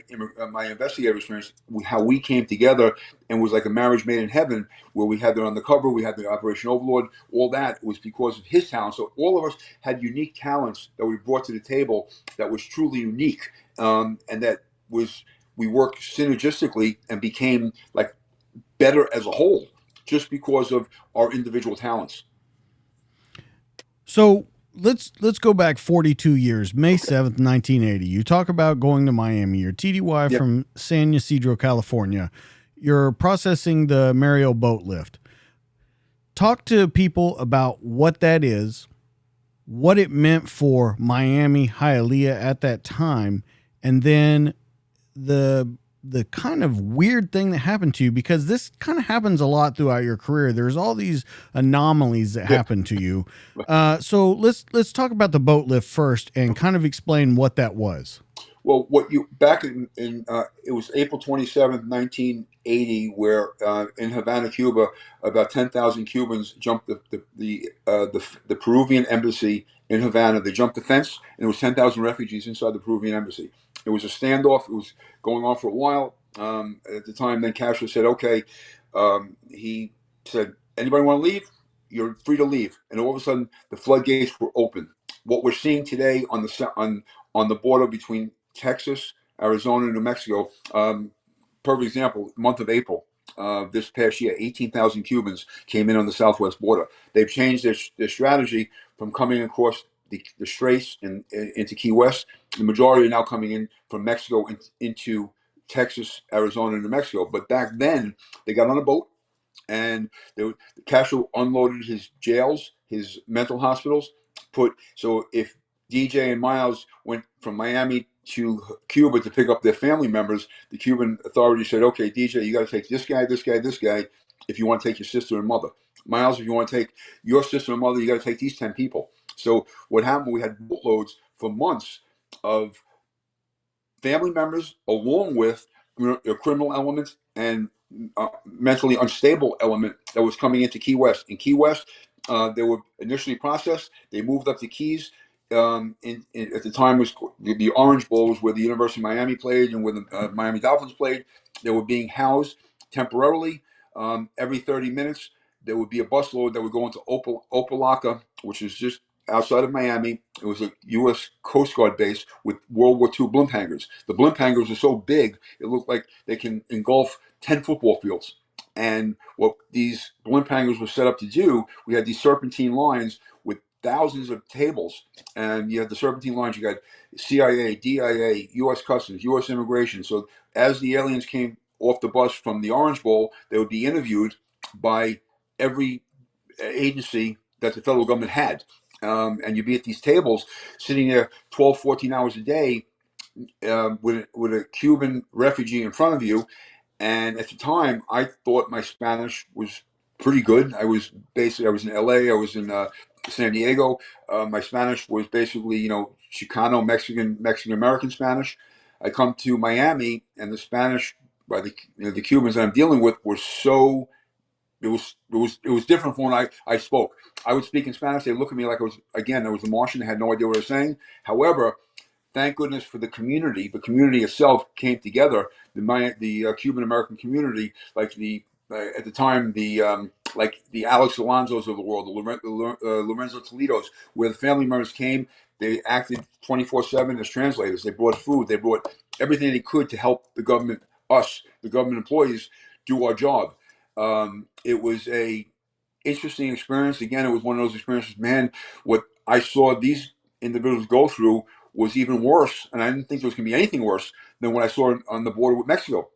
investigative experience, how we came together and was like a marriage made in heaven, where we had the Undercover, we had the Operation Overlord, all that was because of his talent. So all of us had unique talents that we brought to the table that was truly unique, and that was we worked synergistically and became like better as a whole, just because of our individual talents. So let's go back 42 years, May 7th, 1980. You talk about going to Miami. You're TDY Yep. from San Ysidro, California. You're processing the Mariel Boat Lift. Talk to people about what that is, what it meant for Miami, Hialeah at that time, and then the kind of weird thing that happened to you, because this kind of happens a lot throughout your career. There's all these anomalies that happen to you. So let's talk about the boat lift first and kind of explain what that was. Well, what you back in it was April 27th, 1980, where in Havana, Cuba, about 10,000 Cubans jumped the Peruvian embassy in Havana. They jumped the fence, and there was 10,000 refugees inside the Peruvian embassy. It was a standoff. It was going on for a while. At the time, then Castro said, "Okay." He said, "Anybody want to leave? You're free to leave." And all of a sudden, the floodgates were open. What we're seeing today on the border between Texas, Arizona, and New Mexico. Perfect example, month of April. This past year, 18,000 Cubans came in on the southwest border. They've changed their strategy from coming across the Straits into Key West. The majority are now coming in from Mexico into Texas, Arizona, and New Mexico. But back then, they got on a boat, and Castro unloaded his jails, his mental hospitals. So if DJ and Miles went from Miami to Cuba to pick up their family members, the Cuban authorities said, "Okay, DJ, you got to take this guy, this guy, this guy, if you want to take your sister and mother. Miles, if you want to take your sister and mother, you got to take these 10 people." So what happened? We had boatloads for months of family members, along with criminal elements and mentally unstable element that was coming into Key West. In Key West, they were initially processed. They moved up to Keys. At the time, was the Orange Bowl was where the University of Miami played and where the Miami Dolphins played. They were being housed temporarily. Every 30 minutes, there would be a busload that would go into Opalaca, which is just outside of Miami. It was a U.S. Coast Guard base with World War II blimp hangars. The blimp hangars are so big, it looked like they can engulf 10 football fields. And what these blimp hangars were set up to do, we had these serpentine lines with thousands of tables. And you had the serpentine lines, you got CIA, DIA, U.S. Customs, U.S. Immigration. So as the aliens came off the bus from the Orange Bowl, they would be interviewed by every agency that the federal government had. And you'd be at these tables sitting there 12, 14 hours a day with a Cuban refugee in front of you. And at the time, I thought my Spanish was pretty good. I was in LA, I was in San Diego. My Spanish was basically, Chicano, Mexican American Spanish. I come to Miami, and the Spanish by the Cubans that I'm dealing with were so it was different from when I spoke. I would speak in Spanish. They look at me like I was a Martian. They had no idea what I was saying. However, thank goodness for the community. The community itself came together. The Cuban American community, like at the time like the Alex Alonsos of the world, the Lorenzo Toledos, where the family members came. They acted 24/7 as translators. They brought food. They brought everything they could to help the government, the government employees, do our job. It was a interesting experience. Again, it was one of those experiences. Man, what I saw these individuals go through was even worse, and I didn't think there was going to be anything worse than what I saw on the border with Mexico.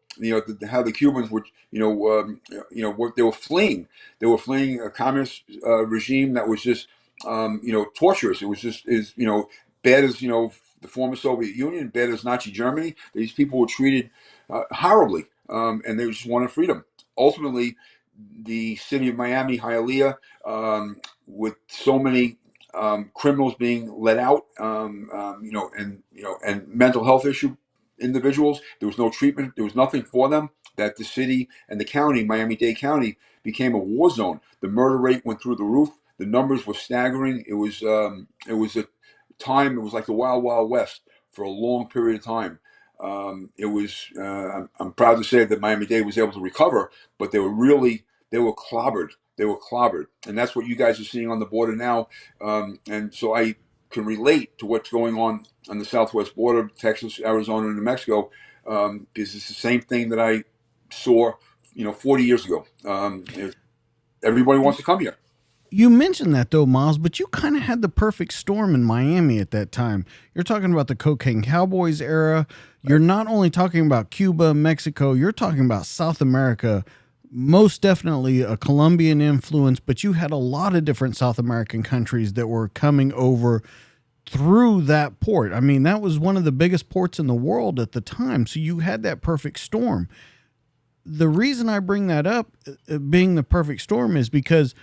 How the Cubans were, what they were fleeing. They were fleeing a communist regime that was just, torturous. It was just bad as the former Soviet Union, bad as Nazi Germany. These people were treated horribly, and they just wanted freedom. Ultimately, the city of Miami, Hialeah, with so many criminals being let out, and mental health issue individuals. There was no treatment. There was nothing for them. That the city and the county, Miami-Dade County, became a war zone. The murder rate went through the roof. The numbers were staggering. It was a time. It was like the Wild Wild West for a long period of time. It was. I'm proud to say that Miami-Dade was able to recover, but they were clobbered. They were clobbered, and that's what you guys are seeing on the border now. And so I can relate to what's going on the southwest border, Texas, Arizona, and New Mexico, because it's the same thing that I saw, 40 years ago. Everybody wants to come here. You mentioned that though, Miles, but you kind of had the perfect storm in Miami at that time. You're talking about the Cocaine Cowboys era. You're not only talking about Cuba, Mexico, you're talking about South America, most definitely a Colombian influence, but you had a lot of different South American countries that were coming over through that port. I mean, that was one of the biggest ports in the world at the time. So you had that perfect storm. The reason I bring that up, being the perfect storm, is because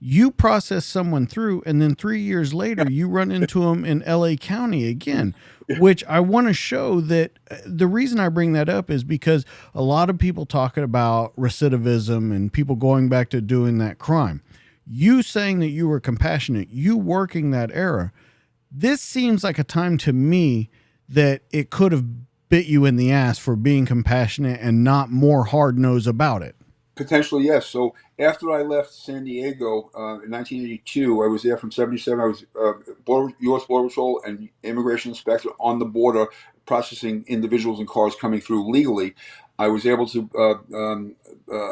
You process someone through, and then 3 years later, you run into them in LA County again, which I want to show that the reason I bring that up is because a lot of people talking about recidivism and people going back to doing that crime. You saying that you were compassionate, you working that era, this seems like a time to me that it could have bit you in the ass for being compassionate and not more hard nosed about it. Potentially, yes. So after I left San Diego in 1982, I was there from 77. I was U.S. Border Patrol and immigration inspector on the border, processing individuals and cars coming through legally. I was able to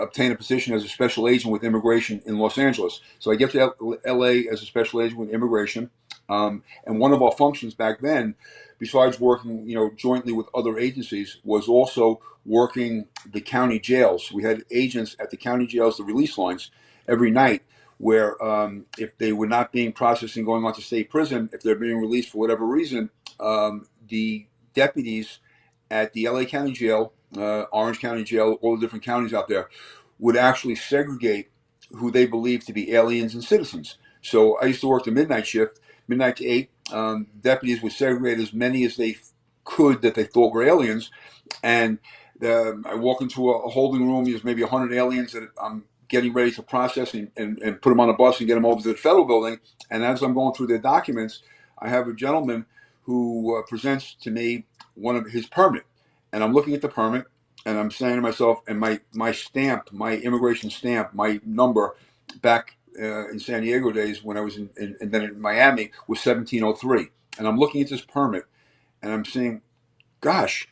obtain a position as a special agent with immigration in Los Angeles. So I get to L.A. as a special agent with immigration. And one of our functions back then, besides working, jointly with other agencies, was also working the county jails. We had agents at the county jails, the release lines, every night, where if they were not being processed and going on to state prison, if they're being released for whatever reason, the deputies at the LA County Jail, Orange County Jail, all the different counties out there, would actually segregate who they believed to be aliens and citizens. So I used to work the midnight shift, midnight to 8. Deputies would segregate as many as they could that they thought were aliens. And I walk into a holding room, there's maybe 100 aliens that I'm getting ready to process and put them on a bus and get them over to the federal building. And as I'm going through their documents, I have a gentleman who presents to me one of his permit. And I'm looking at the permit and I'm saying to myself, and my stamp, my immigration stamp, my number back in San Diego days when I was and then in Miami was 1703. And I'm looking at this permit and I'm saying, gosh,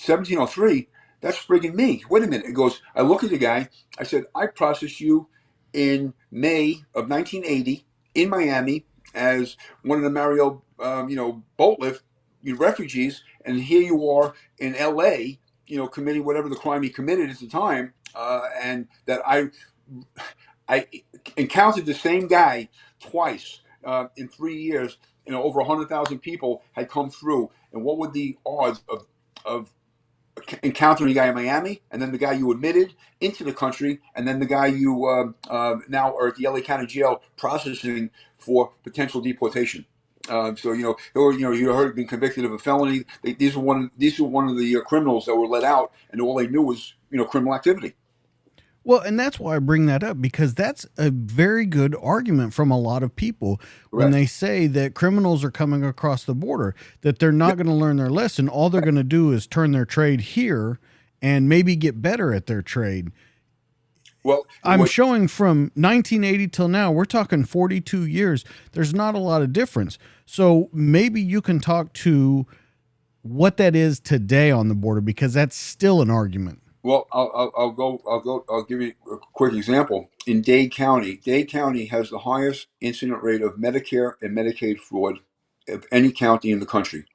1703, that's friggin' me. Wait a minute. It goes, I look at the guy. I said, I processed you in May of 1980 in Miami as one of the Mariel, Boat Lift refugees. And here you are in LA, committing whatever the crime he committed at the time. And that I encountered the same guy twice in 3 years. Over 100,000 people had come through. And what were the odds of encountering a guy in Miami, and then the guy you admitted into the country, and then the guy you now are at the LA County Jail processing for potential deportation? So you heard been convicted of a felony. These were one of the criminals that were let out, and all they knew was criminal activity. Well, and that's why I bring that up because that's a very good argument from a lot of people when Correct. they say that criminals are coming across the border, that they're not going to learn their lesson. All they're going to do is turn their trade here and maybe get better at their trade. Well, I'm showing from 1980 till now, we're talking 42 years. There's not a lot of difference. So maybe you can talk to what that is today on the border because that's still an argument. Well, I'll give you a quick example. In Dade County has the highest incident rate of Medicare and Medicaid fraud of any county in the country.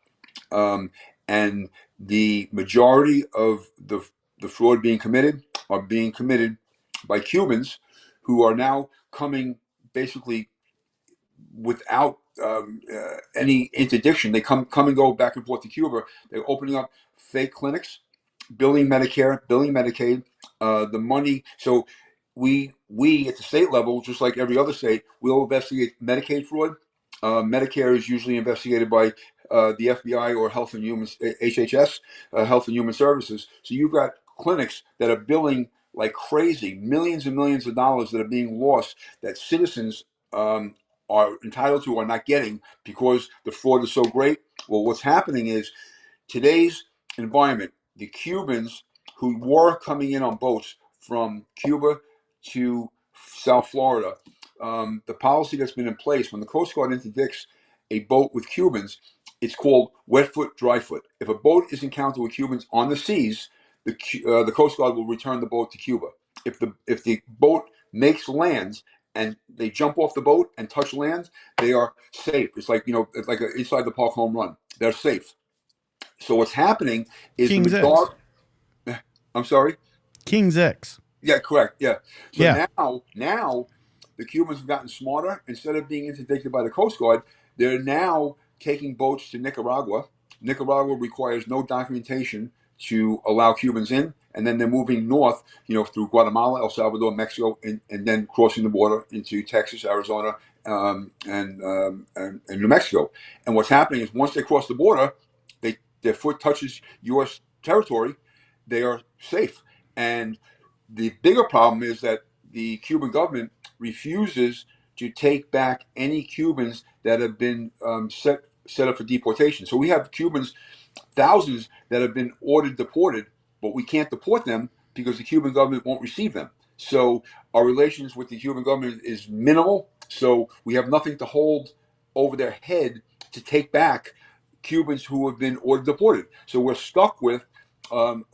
And the majority of the fraud being committed are being committed by Cubans who are now coming basically without any interdiction. They come and go back and forth to Cuba. They're opening up fake clinics, billing Medicare, billing Medicaid, the money. So we at the state level, just like every other state, will investigate Medicaid fraud. Medicare is usually investigated by the FBI or Health and Human HHS, Health and Human Services. So you've got clinics that are billing like crazy, millions and millions of dollars that are being lost that citizens are entitled to or not getting because the fraud is so great. Well, what's happening is today's environment, the Cubans who were coming in on boats from Cuba to South Florida, the policy that's been in place when the Coast Guard interdicts a boat with Cubans, it's called wet foot, dry foot. If a boat is encountered with Cubans on the seas, the Coast Guard will return the boat to Cuba. If the boat makes land and they jump off the boat and touch land, they are safe. It's like inside the park home run. They're safe. So what's happening is the King's X. majority. I'm sorry. King's X. Yeah, correct. Yeah. So Yeah. now the Cubans have gotten smarter. Instead of being interdicted by the Coast Guard, they're now taking boats to Nicaragua. Nicaragua requires no documentation to allow Cubans in, and then they're moving north, through Guatemala, El Salvador, Mexico, and then crossing the border into Texas, Arizona, and New Mexico. And what's happening is once they cross the border, their foot touches U.S. territory, they are safe. And the bigger problem is that the Cuban government refuses to take back any Cubans that have been set up for deportation. So we have Cubans, thousands that have been ordered deported, but we can't deport them because the Cuban government won't receive them. So our relations with the Cuban government is minimal. So we have nothing to hold over their head to take back Cubans who have been ordered deported. So we're stuck with an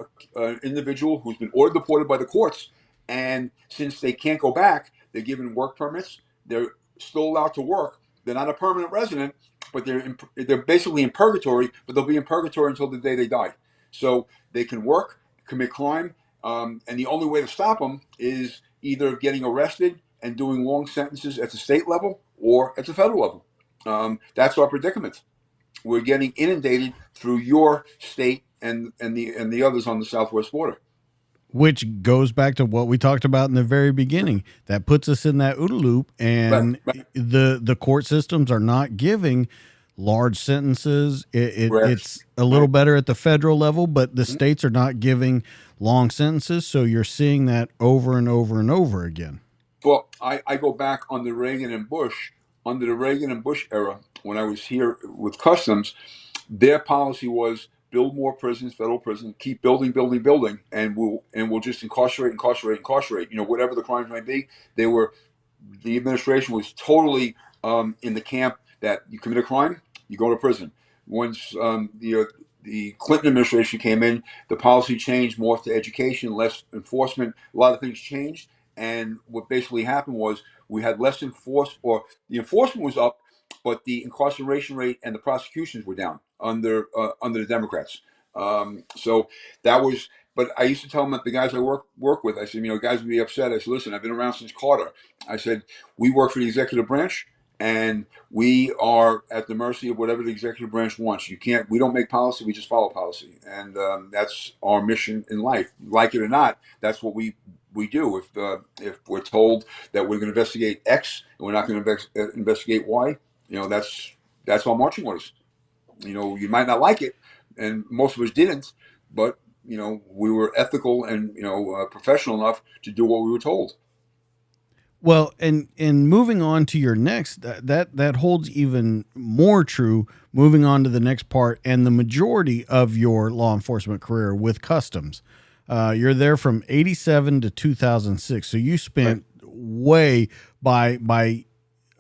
individual who's been ordered deported by the courts, and since they can't go back, they're given work permits. They're still allowed to work. They're not a permanent resident, but they're basically in purgatory. But they'll be in purgatory until the day they die. So they can work, commit crime, and the only way to stop them is either getting arrested and doing long sentences at the state level or at the federal level. That's our predicament. We're getting inundated through your state and the others on the southwest border. Which goes back to what we talked about in the very beginning. That puts us in that OODA loop, and Right. the court systems are not giving large sentences. It's a little Right. better at the federal level, but the Mhm. states are not giving long sentences. So you're seeing that over and over and over again. Well, I go back on the Reagan and Bush, under the Reagan and Bush era, when I was here with Customs, their policy was build more prisons, federal prisons, keep building, building, building, and we'll just incarcerate, incarcerate, incarcerate. Whatever the crimes might be, the administration was totally in the camp that you commit a crime, you go to prison. Once the Clinton administration came in, the policy changed more to education, less enforcement. A lot of things changed, and what basically happened was we had less or the enforcement was up, but the incarceration rate and the prosecutions were down under the Democrats. So that was. But I used to tell them that the guys I work with, I said, guys would be upset. I said, listen, I've been around since Carter. I said, we work for the executive branch, and we are at the mercy of whatever the executive branch wants. We don't make policy, we just follow policy. And that's our mission in life. Like it or not, that's what we do. If we're told that we're going to investigate X and we're not going to investigate Y, that's our marching orders. You might not like it, and most of us didn't, but we were ethical and professional enough to do what we were told. Well, and moving on to your next, that holds even more true. Moving on to the next part, and the majority of your law enforcement career with Customs, you're there from '87 to 2006. So you spent way by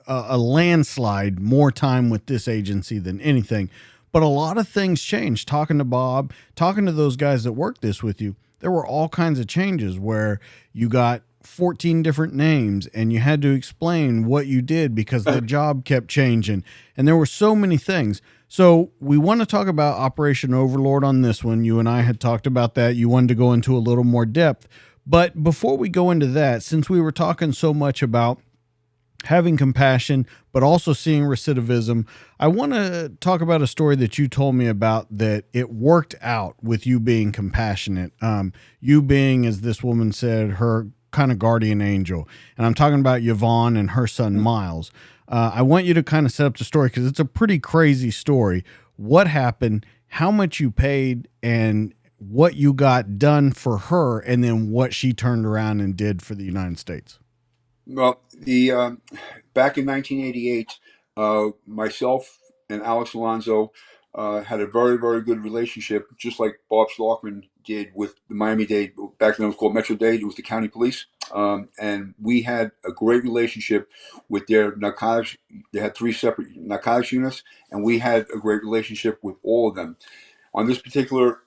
a landslide more time with this agency than anything. But a lot of things changed. Talking to Bob, talking to those guys that worked this with you, there were all kinds of changes where you got 14 different names and you had to explain what you did because the job kept changing. And there were so many things. So we want to talk about Operation Overlord on this one. You and I had talked about that. You wanted to go into a little more depth. But before we go into that, since we were talking so much about having compassion, but also seeing recidivism, I want to talk about a story that you told me about that it worked out with you being compassionate. You being, as this woman said, her kind of guardian angel. And I'm talking about Yvonne and her son, Miles. I want you to kind of set up the story because it's a pretty crazy story. What happened, how much you paid, and what you got done for her, and then what she turned around and did for the United States. Well, back in 1988, myself and Alex Alonso had a very, very good relationship, just like Bob Starkman did with the Miami-Dade. Back then it was called Metro-Dade. It was the county police. And we had a great relationship with their narcotics. They had 3 separate narcotics units, and we had a great relationship with all of them. On this particular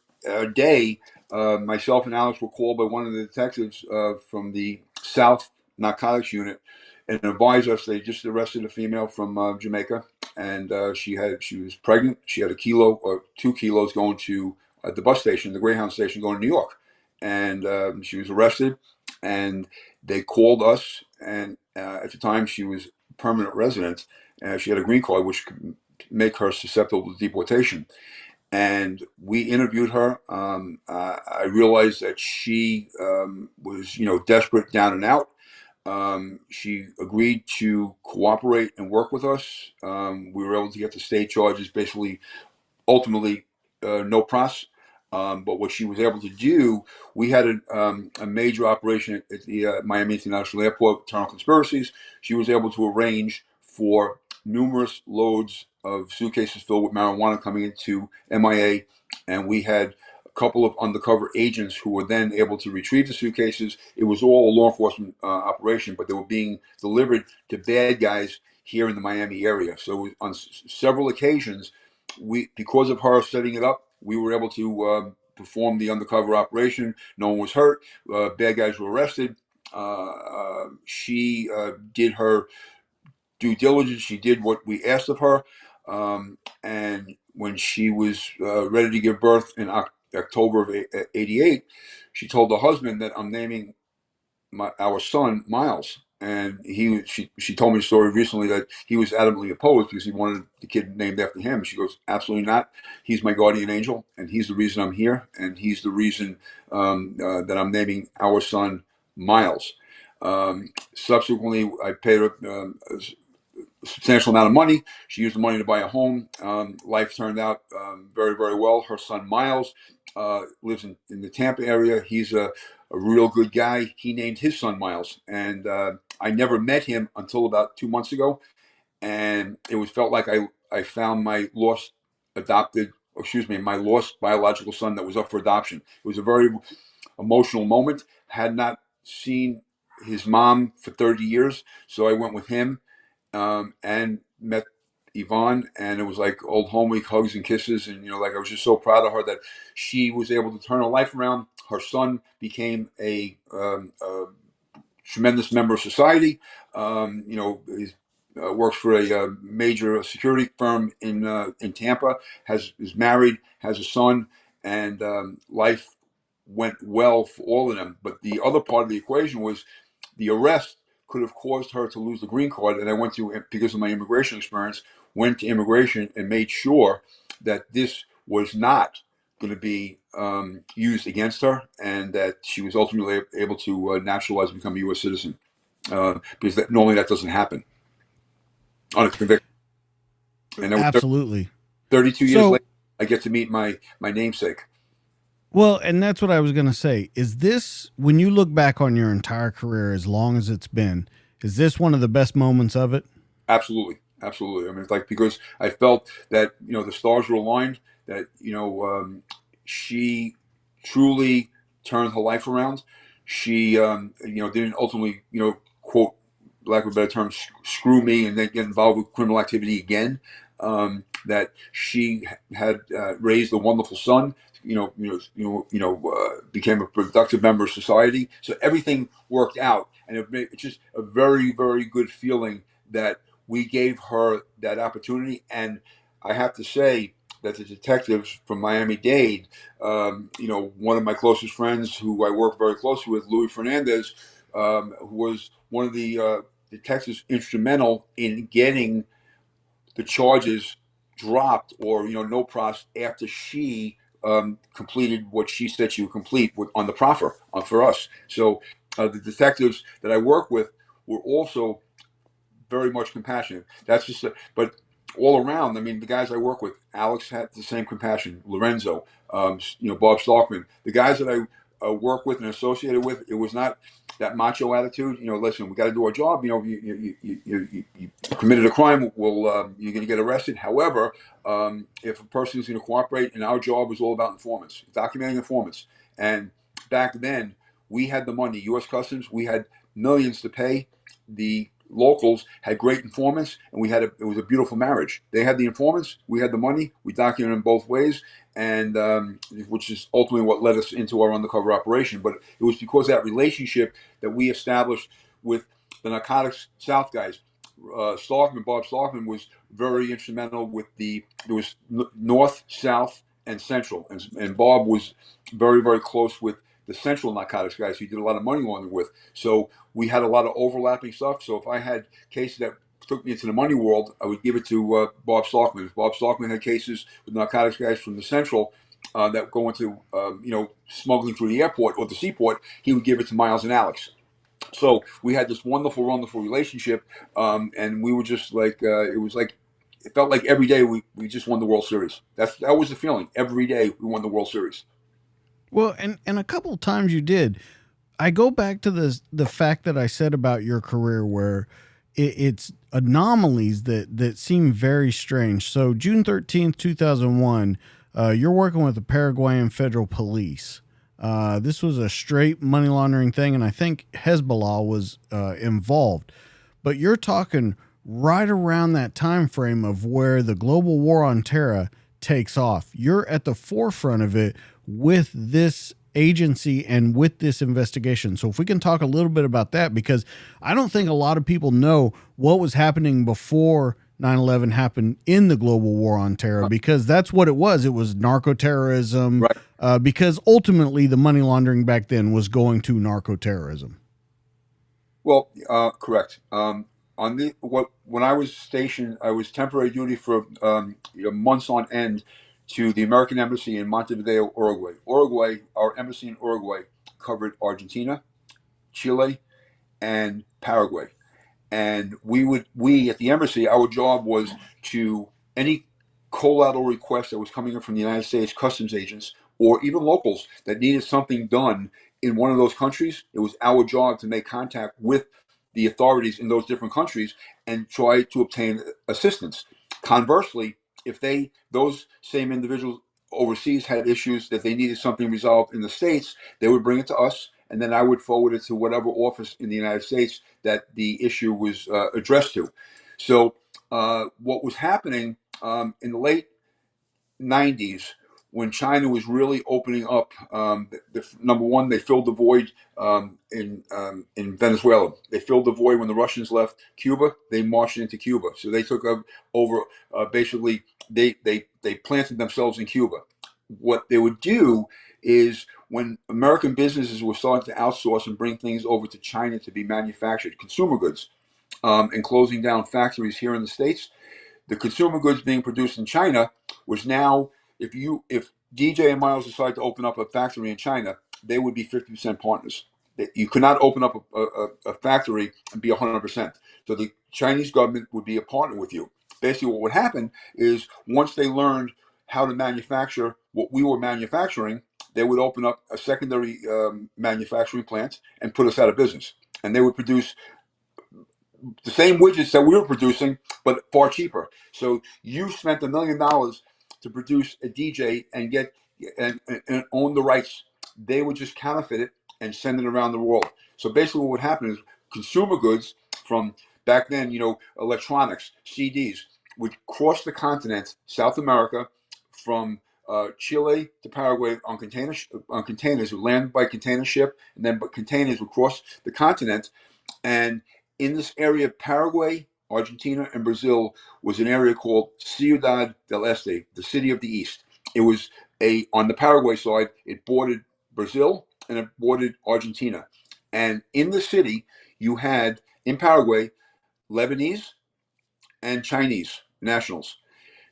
day, myself and Alex were called by one of the detectives from the South Narcotics Unit and advised us they just arrested a female from Jamaica, and she was pregnant. She had a kilo or 2 kilos going to the bus station, the Greyhound station, going to New York, and she was arrested. And they called us, and at the time she was a permanent resident. She had a green card, which could make her susceptible to deportation. and we interviewed her. I realized that she was, desperate, down and out. She agreed to cooperate and work with us. We were able to get the state charges, basically, ultimately, no pros. But what she was able to do, we had a major operation at the Miami International Airport, Internal Conspiracies. She was able to arrange for numerous loads of suitcases filled with marijuana coming into MIA, and we had a couple of undercover agents who were then able to retrieve the suitcases. It was all a law enforcement operation, but they were being delivered to bad guys here in the Miami area. So on several occasions, because of her setting it up, we were able to perform the undercover operation. No one was hurt. Bad guys were arrested. She did her due diligence. She did what we asked of her. And when she was ready to give birth in October of '88, she told her husband that I'm naming our son Miles. And she told me the story recently that he was adamantly opposed because he wanted the kid named after him. She goes, absolutely not. He's my guardian angel, and he's the reason I'm here, and he's the reason that I'm naming our son Miles. Subsequently, I paid her substantial amount of money. She used the money to buy a home. Life turned out very, very well. Her son Miles lives in the Tampa area. He's a real good guy. He named his son Miles, and I never met him until about 2 months ago, and it was felt like I found my lost my lost biological son that was up for adoption. It was a very emotional moment. Had not seen his mom for 30 years, so I went with him and met Yvonne, and it was like old home week hugs and kisses, and like I was just so proud of her that she was able to turn her life around. Her son became a tremendous member of society. He works for a major security firm in Tampa. Is married, has a son, and life went well for all of them. But the other part of the equation was the arrest could have caused her to lose the green card. And I went to, because of my immigration experience, went to immigration and made sure that this was not going to be used against her, and that she was ultimately able to naturalize and become a U.S. citizen. Because normally that doesn't happen on a conviction. And that was Absolutely. 32 years So, later, I get to meet my namesake. well, and that's what I was going to say. Is this, when you look back on your entire career, as long as it's been, is this one of the best moments of it? Absolutely, absolutely. I mean, it's like, because I felt that the stars were aligned. That she truly turned her life around. She didn't ultimately quote, lack of a better term, screw me and then get involved with criminal activity again. That she had raised a wonderful son. Became a productive member of society. So everything worked out, and it's just a very, very good feeling that we gave her that opportunity. And I have to say that the detectives from Miami-Dade, one of my closest friends who I work very closely with, Louis Fernandez, who was one of the detectives instrumental in getting the charges dropped, or no pros, after she completed what she said she would complete on the proffer for us. So the detectives that I work with were also very much compassionate. That's just, but all around, I mean, the guys I work with, Alex had the same compassion. Lorenzo, Bob Starkman, the guys that I work with and associated with, it was not that macho attitude. Listen, we got to do our job. You committed a crime. Well, you're going to get arrested. However, if a person is going to cooperate, and our job was all about informants, documenting informants. And back then, we had the money. U.S. Customs, we had millions to pay. The locals had great informants, and it was a beautiful marriage. They had the informants, we had the money, we documented them both ways, and which is ultimately what led us into our undercover operation. But it was because of that relationship that we established with the Narcotics South guys. Bob Starkman was very instrumental with there was North, South, and Central, and Bob was very, very close with the Central Narcotics guys. He did a lot of money laundering with. So we had a lot of overlapping stuff. So if I had cases that took me into the money world, I would give it to Bob Starkman. If Bob Starkman had cases with narcotics guys from the Central that go into smuggling through the airport or the seaport, he would give it to Miles and Alex. So we had this wonderful, wonderful relationship, and we were just like it felt like every day we just won the World Series. That was the feeling. Every day we won the World Series. Well, and a couple of times you did. I go back to the fact that I said about your career where it's anomalies that seem very strange. So June 13th, 2001, you're working with the Paraguayan Federal Police. This was a straight money laundering thing, and I think Hezbollah was involved. But you're talking right around that time frame of where the global war on terror takes off. You're at the forefront of it with this agency and with this investigation. So if we can talk a little bit about that, because I don't think a lot of people know what was happening before 9/11 happened in the global war on terror, because that's what it was. It was narco-terrorism, Right. because ultimately the money laundering back then was going to narco-terrorism. Well, correct. When I was stationed, I was temporary duty for months on end to the American Embassy in Montevideo, Uruguay. Our embassy in Uruguay covered Argentina, Chile, and Paraguay. And we at the embassy, our job was to any collateral request that was coming in from the United States customs agents or even locals that needed something done in one of those countries. It was our job to make contact with the authorities in those different countries and try to obtain assistance. Conversely, if those same individuals overseas had issues that they needed something resolved in the States, they would bring it to us, and then I would forward it to whatever office in the United States that the issue was addressed to. So what was happening in the late 90s, when China was really opening up, number one, they filled the void in Venezuela. They filled the void when the Russians left Cuba. They marched into Cuba, so they took over. Basically, they planted themselves in Cuba. What they would do is when American businesses were starting to outsource and bring things over to China to be manufactured, consumer goods, and closing down factories here in the States, the consumer goods being produced in China was now, if DJ and Miles decide to open up a factory in China, they would be 50% partners. You could not open up a factory and be 100%. So the Chinese government would be a partner with you. Basically, what would happen is once they learned how to manufacture what we were manufacturing, they would open up a secondary manufacturing plant and put us out of business. And they would produce the same widgets that we were producing, but far cheaper. So you spent $1 million to produce a DJ and get and own the rights. They would just counterfeit it and send it around the world. So basically, what would happen is consumer goods from back then, electronics, CDs, would cross the continent, South America, from Chile to Paraguay on containers, would land by container ship, and then containers would cross the continent. And in this area, Paraguay, Argentina, and Brazil was an area called Ciudad del Este, the city of the East. It was on the Paraguay side, it bordered Brazil and it bordered Argentina. And in the city, you had in Paraguay Lebanese and Chinese nationals.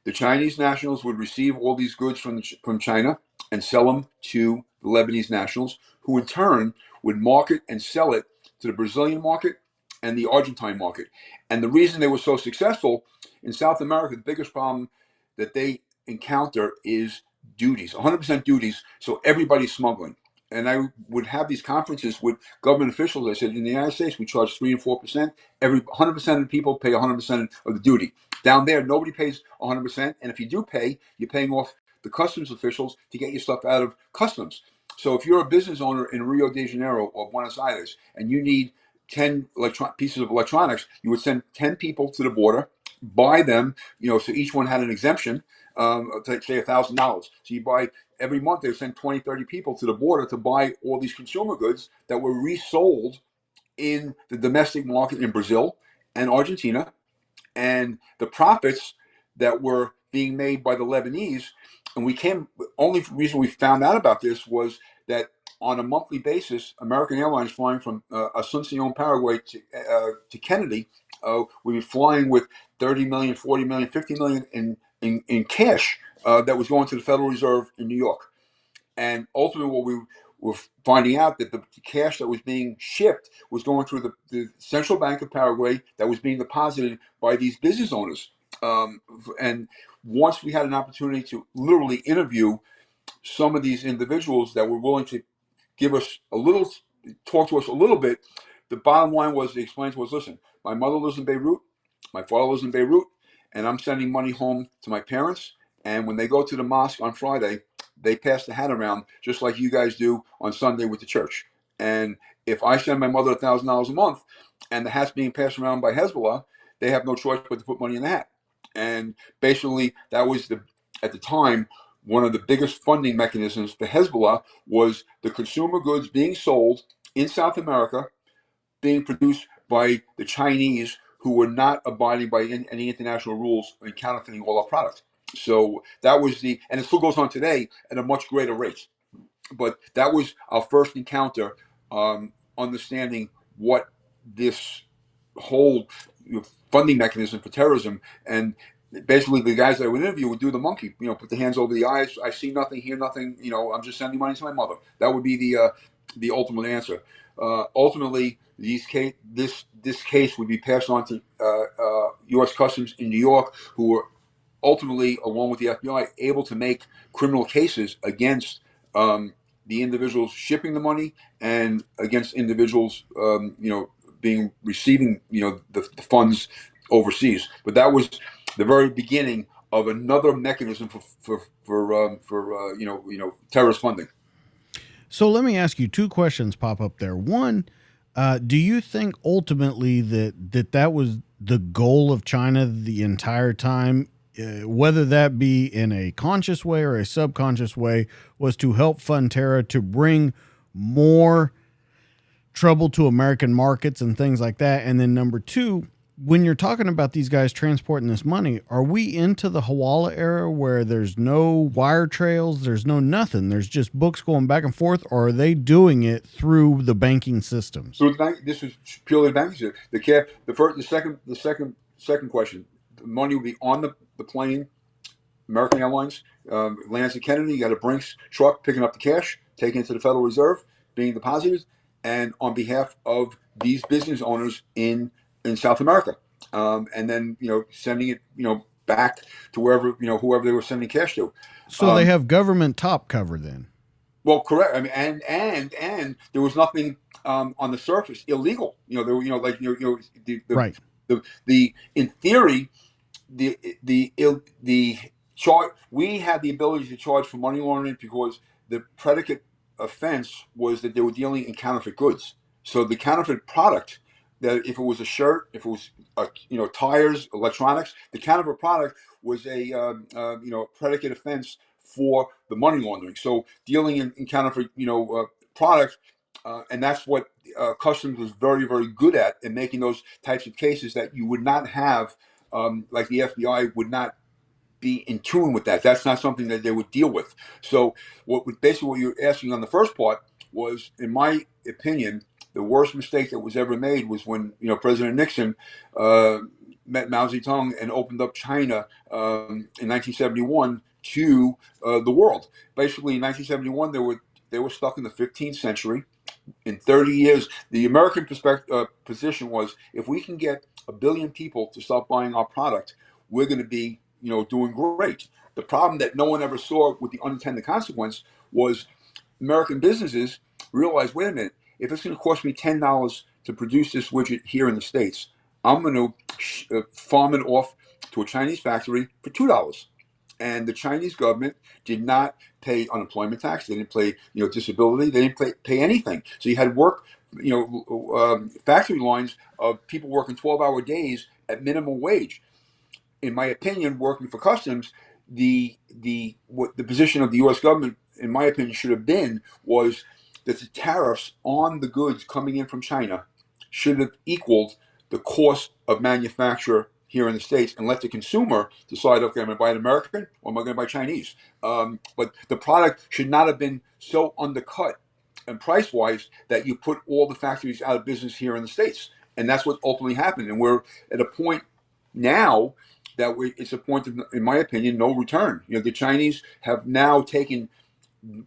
The Chinese nationals would receive all these goods from China and sell them to the Lebanese nationals, who in turn would market and sell it to the Brazilian market and the Argentine market. And the reason they were so successful in South America, the biggest problem that they encounter is duties, 100% duties. So everybody's smuggling. And I would have these conferences with government officials. I said, in the United States, we charge 3 and 4%. 100% of the people pay 100% of the duty. Down there, nobody pays 100%. And if you do pay, you're paying off the customs officials to get your stuff out of customs. So if you're a business owner in Rio de Janeiro or Buenos Aires and you need 10 pieces of electronics, you would send 10 people to the border, buy them, so each one had an exemption, say $1,000. So you buy every month, they would send 20, 30 people to the border to buy all these consumer goods that were resold in the domestic market in Brazil and Argentina. And the profits that were being made by the Lebanese, and only reason we found out about this was that on a monthly basis, American Airlines flying from Asuncion, Paraguay to Kennedy we'd be flying with 30 million, 40 million, 50 million in cash that was going to the Federal Reserve in New York. And ultimately, what we were finding out that the cash that was being shipped was going through the Central Bank of Paraguay that was being deposited by these business owners. And once we had an opportunity to literally interview some of these individuals that were willing to give us a little, talk to us a little bit, the bottom line was they explained to us, listen, my mother lives in Beirut, my father lives in Beirut, and I'm sending money home to my parents. And when they go to the mosque on Friday, they pass the hat around just like you guys do on Sunday with the church. And if I send my mother $1,000 a month and the hat's being passed around by Hezbollah, they have no choice but to put money in the hat. And basically, that was at the time, one of the biggest funding mechanisms for Hezbollah was the consumer goods being sold in South America, being produced by the Chinese who were not abiding by any international rules and counterfeiting all our products. So that was and it still goes on today at a much greater rate. But that was our first encounter, understanding what this whole funding mechanism for terrorism. And basically, the guys that I would interview would do the monkey, put the hands over the eyes. I see nothing, hear nothing. I'm just sending money to my mother. That would be the ultimate answer. Ultimately, this case would be passed on to U.S. Customs in New York, who were ultimately, along with the FBI, able to make criminal cases against the individuals shipping the money and against individuals, receiving, the funds overseas. But that was the very beginning of another mechanism for terrorist funding. So let me ask you two questions pop up there. One, do you think ultimately that was the goal of China the entire time, whether that be in a conscious way or a subconscious way, was to help fund terror, to bring more trouble to American markets and things like that? And then number two, when you're talking about these guys transporting this money, are we into the Hawala era where there's no wire trails, there's no nothing, there's just books going back and forth, or are they doing it through the banking systems? So this was purely banking. The second question, the money would be on the plane, American Airlines, lands at Kennedy, you got a Brinks truck picking up the cash, taking it to the Federal Reserve, being deposited, and on behalf of these business owners in South America, and then sending it back to whoever they were sending cash to. So they have government top cover then. Well, correct. I mean, and there was nothing on the surface illegal. There were Right. the in theory the charge, we had the ability to charge for money laundering because the predicate offense was that they were dealing in counterfeit goods. So the counterfeit product, that if it was a shirt, if it was tires, electronics, the counterfeit product was a predicate offense for the money laundering. So dealing in counterfeit product, and that's what customs was very, very good at, in making those types of cases that you would not have, like the FBI would not be in tune with that. That's not something that they would deal with. So what you're asking on the first part was, in my opinion, the worst mistake that was ever made was when President Nixon met Mao Zedong and opened up China in 1971 to the world. Basically, in 1971, they were stuck in the 15th century. In 30 years, the American position was, if we can get 1 billion people to stop buying our product, we're going to be doing great. The problem that no one ever saw with the unintended consequence was American businesses realized, wait a minute, if it's going to cost me $10 to produce this widget here in the States, I'm going to farm it off to a Chinese factory for $2. And the Chinese government did not pay unemployment tax. They didn't pay, disability. They didn't pay anything. So you had work, factory lines of people working 12-hour days at minimum wage. In my opinion, working for customs, the position of the U.S. government, in my opinion, should have been was that the tariffs on the goods coming in from China should have equaled the cost of manufacture here in the States, and let the consumer decide, okay, I'm going to buy it American or am I going to buy Chinese? But the product should not have been so undercut and price-wise that you put all the factories out of business here in the States. And that's what ultimately happened. And we're at a point now that it's a point of, in my opinion, no return. The Chinese have now taken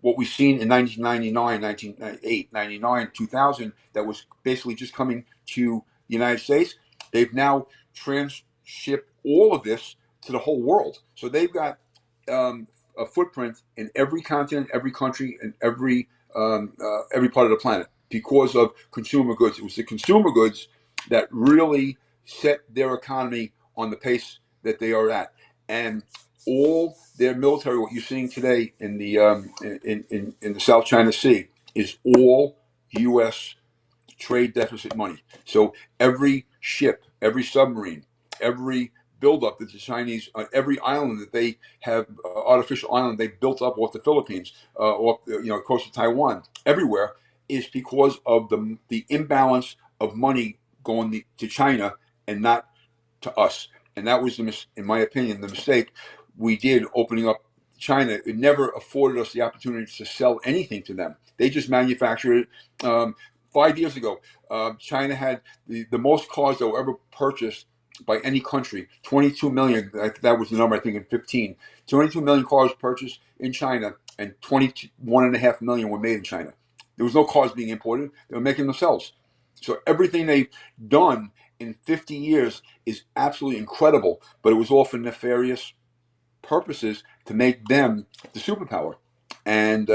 what we've seen in 1999, 1998, 99, 2000, that was basically just coming to the United States. They've now transshipped all of this to the whole world. So they've got a footprint in every continent, every country, and every part of the planet because of consumer goods. It was the consumer goods that really set their economy on the pace that they are at. And all their military, what you're seeing today in the in the South China Sea, is all U.S. trade deficit money. So every ship, every submarine, every buildup that the Chinese, every island that they have, artificial island they built up off the Philippines, off coast of Taiwan, everywhere, is because of the imbalance of money going to China and not to us. And that was, in my opinion, the mistake we did opening up China. It never afforded us the opportunity to sell anything to them. They just manufactured it. 5 years ago, China had the most cars that were ever purchased by any country. 22 million, that was the number, I think, in 15. 22 million cars purchased in China, and 21.5 million were made in China. There was no cars being imported. They were making themselves. So everything they've done in 50 years is absolutely incredible, but it was all for nefarious purposes to make them the superpower. And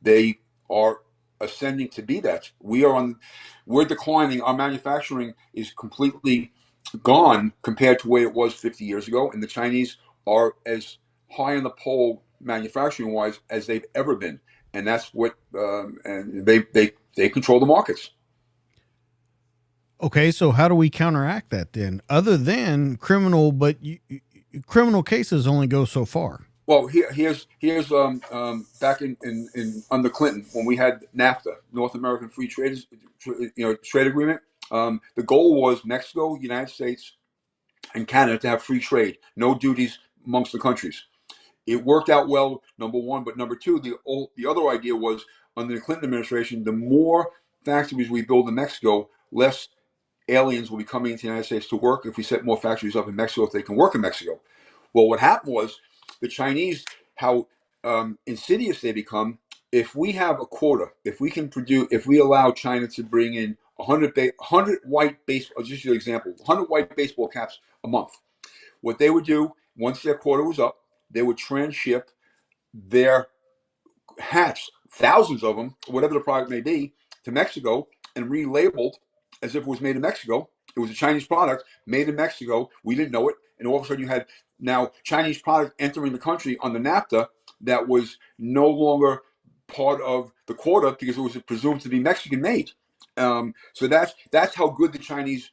they are ascending to be that. We're declining. Our manufacturing is completely gone compared to where it was 50 years ago, and the Chinese are as high on the pole manufacturing wise as they've ever been. And that's what and they control the markets. Okay, so how do we counteract that then? Other than criminal, but criminal cases only go so far. Well, here's back in under Clinton, when we had NAFTA, North American Free Trade Trade Agreement. The goal was Mexico, United States, and Canada to have free trade, no duties amongst the countries. It worked out well, number one, but number two, the other idea was, under the Clinton administration, the more factories we build in Mexico, less aliens will be coming into the United States to work if we set more factories up in Mexico, if they can work in Mexico. Well, what happened was the Chinese, how insidious they become. If we have a quota, if we allow China to bring in 100 white baseball, just an example, 100 white baseball caps a month, what they would do once their quota was up, they would transship their hats, thousands of them, whatever the product may be, to Mexico and relabeled as if it was made in Mexico. It was a Chinese product made in Mexico. We didn't know it. And all of a sudden you had now Chinese product entering the country on the NAFTA that was no longer part of the quota because it was presumed to be Mexican made. So that's how good the Chinese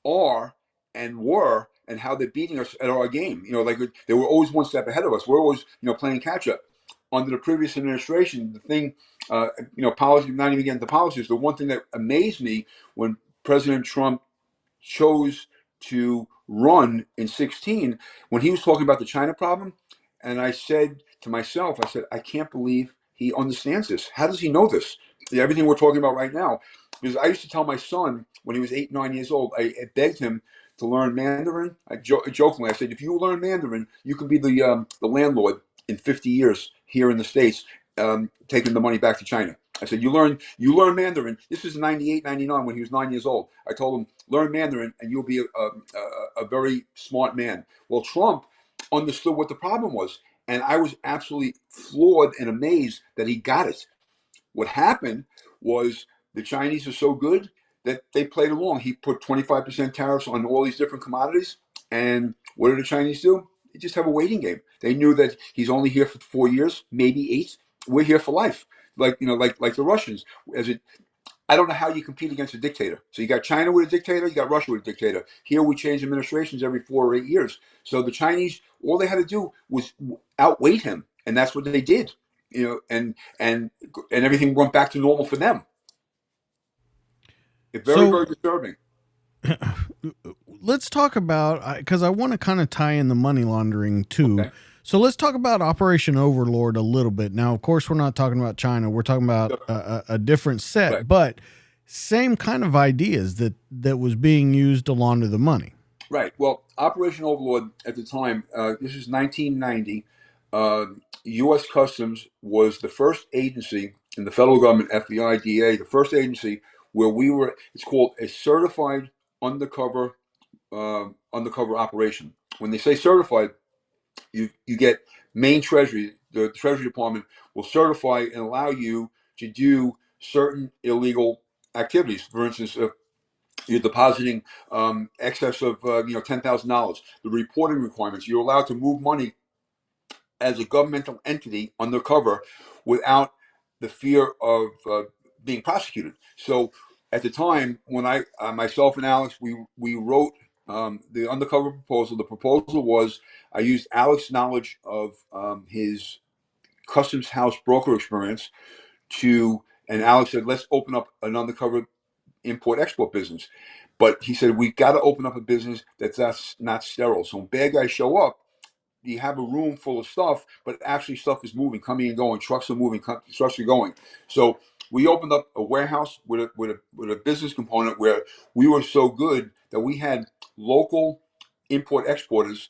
are and were, and how they're beating us at our game. Like they were always one step ahead of us. We're always playing catch up. Under the previous administration, the thing, policy, not even getting to policies, the one thing that amazed me when President Trump chose to run in 2016, when he was talking about the China problem, and I said to myself, I can't believe he understands this. How does he know this? Everything we're talking about right now. Because I used to tell my son when he was 8, 9 years old, I begged him to learn Mandarin. Jokingly, I said, if you learn Mandarin, you can be the landlord in 50 years here in the States, taking the money back to China. I said, you learn Mandarin. This was 98, 99 when he was 9 years old. I told him, learn Mandarin and you'll be a very smart man. Well, Trump understood what the problem was. And I was absolutely floored and amazed that he got it. What happened was the Chinese are so good that they played along. He put 25% tariffs on all these different commodities. And what did the Chinese do? They just have a waiting game. They knew that he's only here for 4 years, maybe 8. We're here for life. Like the Russians. I don't know how you compete against a dictator. So you got China with a dictator, you got Russia with a dictator. Here we change administrations every 4 or 8 years. So the Chinese, all they had to do was outweight him, and that's what they did. And everything went back to normal for them. It's very, very disturbing. Let's talk about, because I want to kind of tie in the money laundering too. Okay. So let's talk about Operation Overlord a little bit. Now, of course, we're not talking about China. We're talking about a different set. Right. But same kind of ideas that was being used to launder the money. Right. Well, Operation Overlord at the time, this is 1990. U.S. Customs was the first agency in the federal government, FBI, DA, the first agency where we were. It's called a certified undercover undercover operation. When they say certified, you get Maine Treasury, the Treasury Department will certify and allow you to do certain illegal activities. For instance, you're depositing excess of $10,000. The reporting requirements. You're allowed to move money as a governmental entity undercover without the fear of being prosecuted. So at the time when I myself and Alex we wrote the undercover proposal. The proposal was I used Alex's knowledge of his customs house broker experience to, and Alex said, let's open up an undercover import export business. But he said we got to open up a business that's not sterile. So when bad guys show up, you have a room full of stuff, but actually stuff is moving, coming and going. Trucks are moving, trucks are going. So we opened up a warehouse with a business component where we were so good that we had local import exporters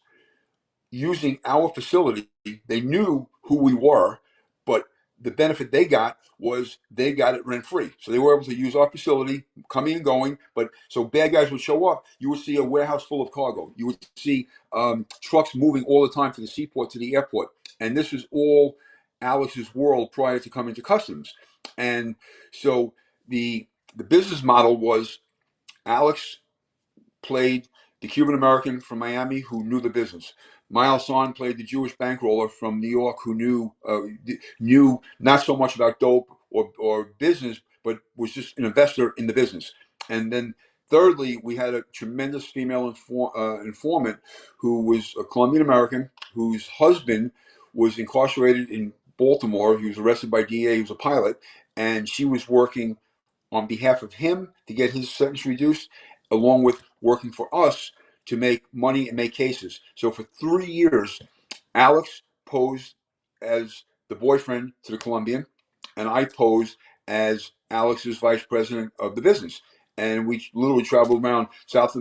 using our facility. They knew who we were, but the benefit they got was they got it rent free. So they were able to use our facility, coming and going. But so bad guys would show up, you would see a warehouse full of cargo. You would see trucks moving all the time from the seaport to the airport. And this was all Alex's world prior to coming to customs. And so the business model was Alex played the Cuban American from Miami who knew the business. Miles Sonn played the Jewish bankroller from New York who knew not so much about dope or business, but was just an investor in the business. And then thirdly, we had a tremendous female informant who was a Colombian American whose husband was incarcerated in Baltimore. He was arrested by DA. He was a pilot, and she was working on behalf of him to get his sentence reduced, along with working for us to make money and make cases. So for 3 years, Alex posed as the boyfriend to the Colombian, and I posed as Alex's vice president of the business. And we literally traveled around South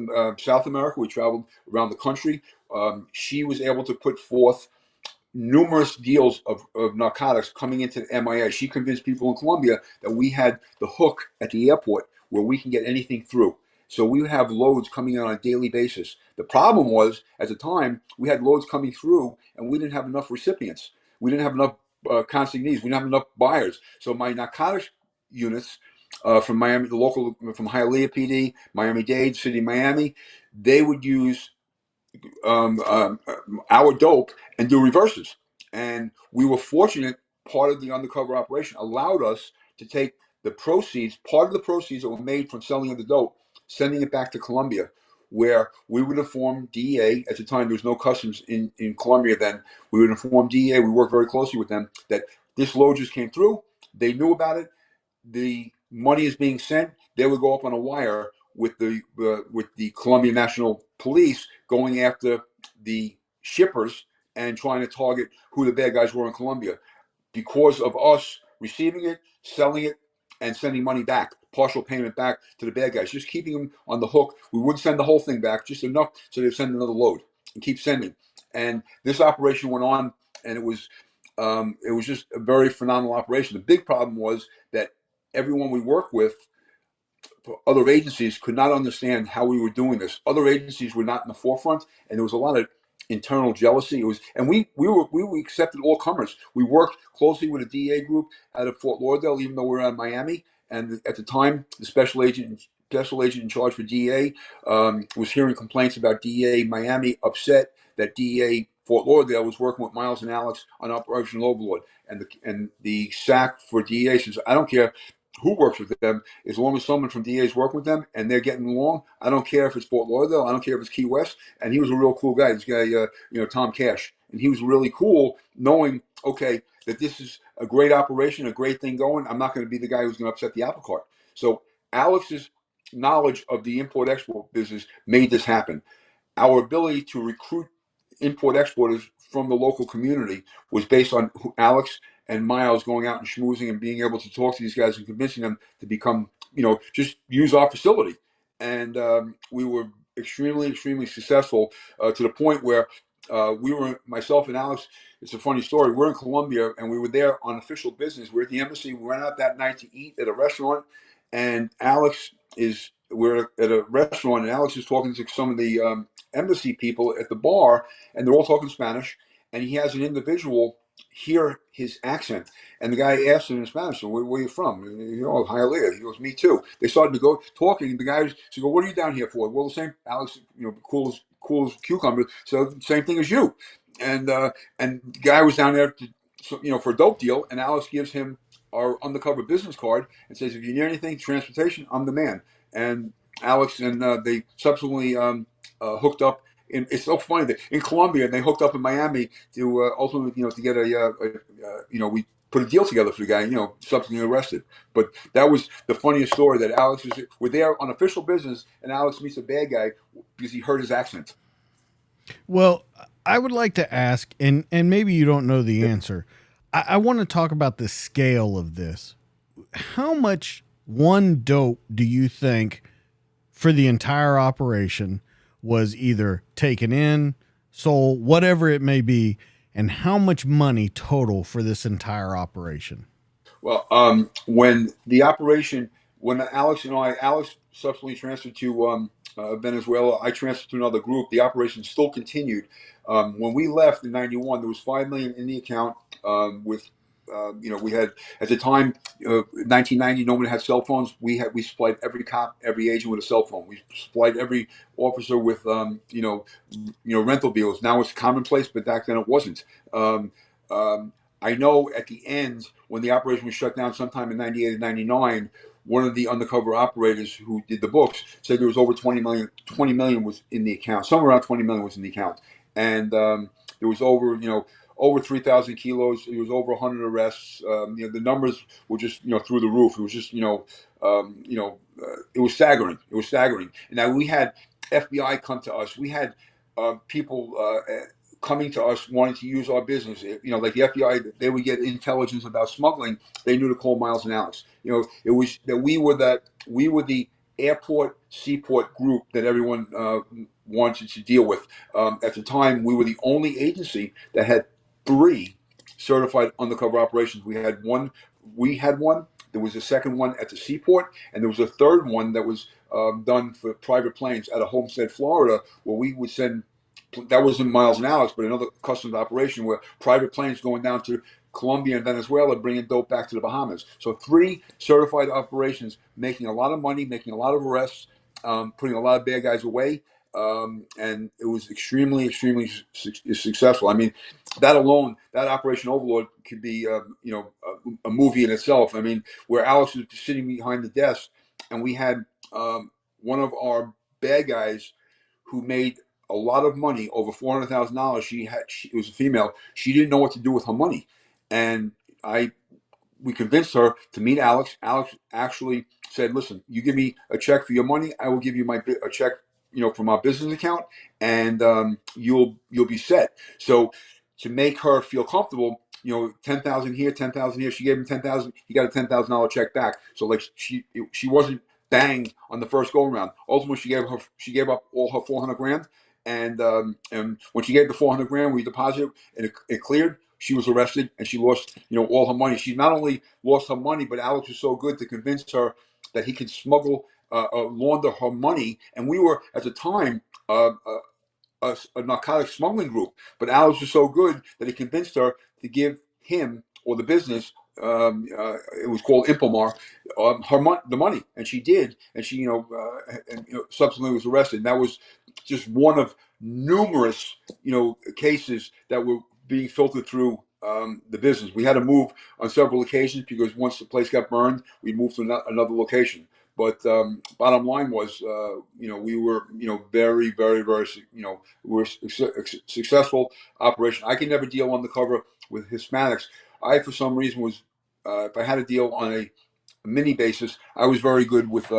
America. We traveled around the country. She was able to put forth numerous deals of narcotics coming into the MIA. She convinced people in Colombia that we had the hook at the airport where we can get anything through. So we would have loads coming in on a daily basis. The problem was, at the time, we had loads coming through and we didn't have enough recipients. We didn't have enough consignees. We didn't have enough buyers. So my narcotics units from Miami, the local, from Hialeah PD, Miami-Dade, City of Miami, they would use our dope and do reverses. And we were fortunate, part of the undercover operation allowed us to take the proceeds, part of the proceeds that were made from selling of the dope, sending it back to Colombia, where we would inform DEA. At the time, there was no customs in Colombia then. We would inform DEA, we worked very closely with them, that this load just came through. They knew about it. The money is being sent. They would go up on a wire with the Colombian National Police going after the shippers and trying to target who the bad guys were in Colombia, because of us receiving it, selling it, and sending money back, partial payment back to the bad guys, just keeping them on the hook. We wouldn't send the whole thing back, just enough so they'd send another load and keep sending. And this operation went on, and it was just a very phenomenal operation. The big problem was that everyone we worked with, other agencies, could not understand how we were doing this. Other agencies were not in the forefront, and there was a lot of internal jealousy. It was, and we accepted all comers. We worked closely with a DEA group out of Fort Lauderdale, even though we were out of Miami. And at the time, the special agent in charge for DEA was hearing complaints about DEA Miami, upset that DEA Fort Lauderdale was working with Miles and Alex on Operation Overlord. And the SAC for DEA says, I don't care who works with them, as long as someone from DEA is working with them and they're getting along. I don't care if it's Fort Lauderdale. I don't care if it's Key West. And he was a real cool guy. This guy, Tom Cash, and he was really cool, knowing, okay, that this is a great operation, a great thing going. I'm not going to be the guy who's going to upset the apple cart. So Alex's knowledge of the import-export business made this happen. Our ability to recruit import exporters from the local community was based on Alex and Miles going out and schmoozing and being able to talk to these guys and convincing them to become just use our facility. And we were extremely, extremely successful to the point where we were, myself and Alex, it's a funny story. We're in Colombia and we were there on official business. We're at the embassy. We went out that night to eat at a restaurant, and we're at a restaurant, and Alex is talking to some of the embassy people at the bar, and they're all talking Spanish, and he has an individual hear his accent, and the guy asked him in Spanish, "So where are you from?" And he goes, "Oh, Hialeah." He goes, "Me too." They started to go talking, and the guy said, "What are you down here for?" "Well, the same." Alex, cool as cucumber. So same thing as you. And the guy was down there for a dope deal, and Alex gives him our undercover business card and says, "If you need anything, transportation, I'm the man." And Alex and they subsequently hooked up. It's so funny that in Colombia, and they hooked up in Miami to ultimately, to get we put a deal together for the guy, subsequently arrested. But that was the funniest story, that we're there on official business, and Alex meets a bad guy because he heard his accent. Well, I would like to ask, and maybe you don't know the Yeah. answer. I want to talk about the scale of this. How much one dope do you think for the entire operation was either taken in, sold, whatever it may be, and how much money total for this entire operation? Well, when Alex subsequently transferred to Venezuela, I transferred to another group. The operation still continued. When we left in '91, there was 5 million in the account. We had at the time, 1990, no one had cell phones. We supplied every cop, every agent with a cell phone. We supplied every officer with rental vehicles. Now it's commonplace, but back then it wasn't. Um, um, I know at the end, when the operation was shut down sometime in '98 and '99, one of the undercover operators who did the books said there was over 20 million. 20 million was in the account. Somewhere around 20 million was in the account, and there was over 3,000 kilos. It was over 100 arrests. The numbers were just through the roof. It was just it was staggering. It was staggering. And now we had FBI come to us. We had people coming to us wanting to use our business. Like the FBI, they would get intelligence about smuggling. They knew to call Miles and Alex. It was that we were the airport seaport group that everyone wanted to deal with. At the time, we were the only agency that had 3 certified undercover operations. We had one. There was a second one at the seaport, and there was a third one that was done for private planes out of Homestead, Florida, where we would send. That wasn't Miles and Alex, but another customs operation where private planes going down to Colombia and Venezuela, bringing dope back to the Bahamas. So 3 certified operations, making a lot of money, making a lot of arrests, putting a lot of bad guys away, and it was extremely, extremely successful. I mean, that alone, that Operation Overlord could be, a movie in itself. I mean, where Alex was sitting behind the desk, and we had one of our bad guys who made a lot of money, over $400,000. It was a female. She didn't know what to do with her money, and we convinced her to meet Alex. Alex actually said, "Listen, you give me a check for your money, I will give you a check, from our business account, and you'll be set." So to make her feel comfortable, 10,000 here, 10,000 here. She gave him 10,000. He got a $10,000 check back. So like she wasn't banged on the first go around. Ultimately, she gave up all her 400 grand, and when she gave the 400 grand, we deposited, and it cleared. She was arrested, and she lost, all her money. She not only lost her money, but Alex was so good to convince her that he could launder her money. And we were at the time a narcotics smuggling group, but Alex was so good that he convinced her to give him, or the business. It was called Impomar, the money, and she did, and she, subsequently was arrested. And that was just one of numerous, cases that were being filtered through the business. We had to move on several occasions because once the place got burned, we moved to another location. But bottom line was, we were, very, very, very, we were successful operation. I could never deal undercover with Hispanics. I, for some reason, was if I had a deal on a mini basis, I was very good with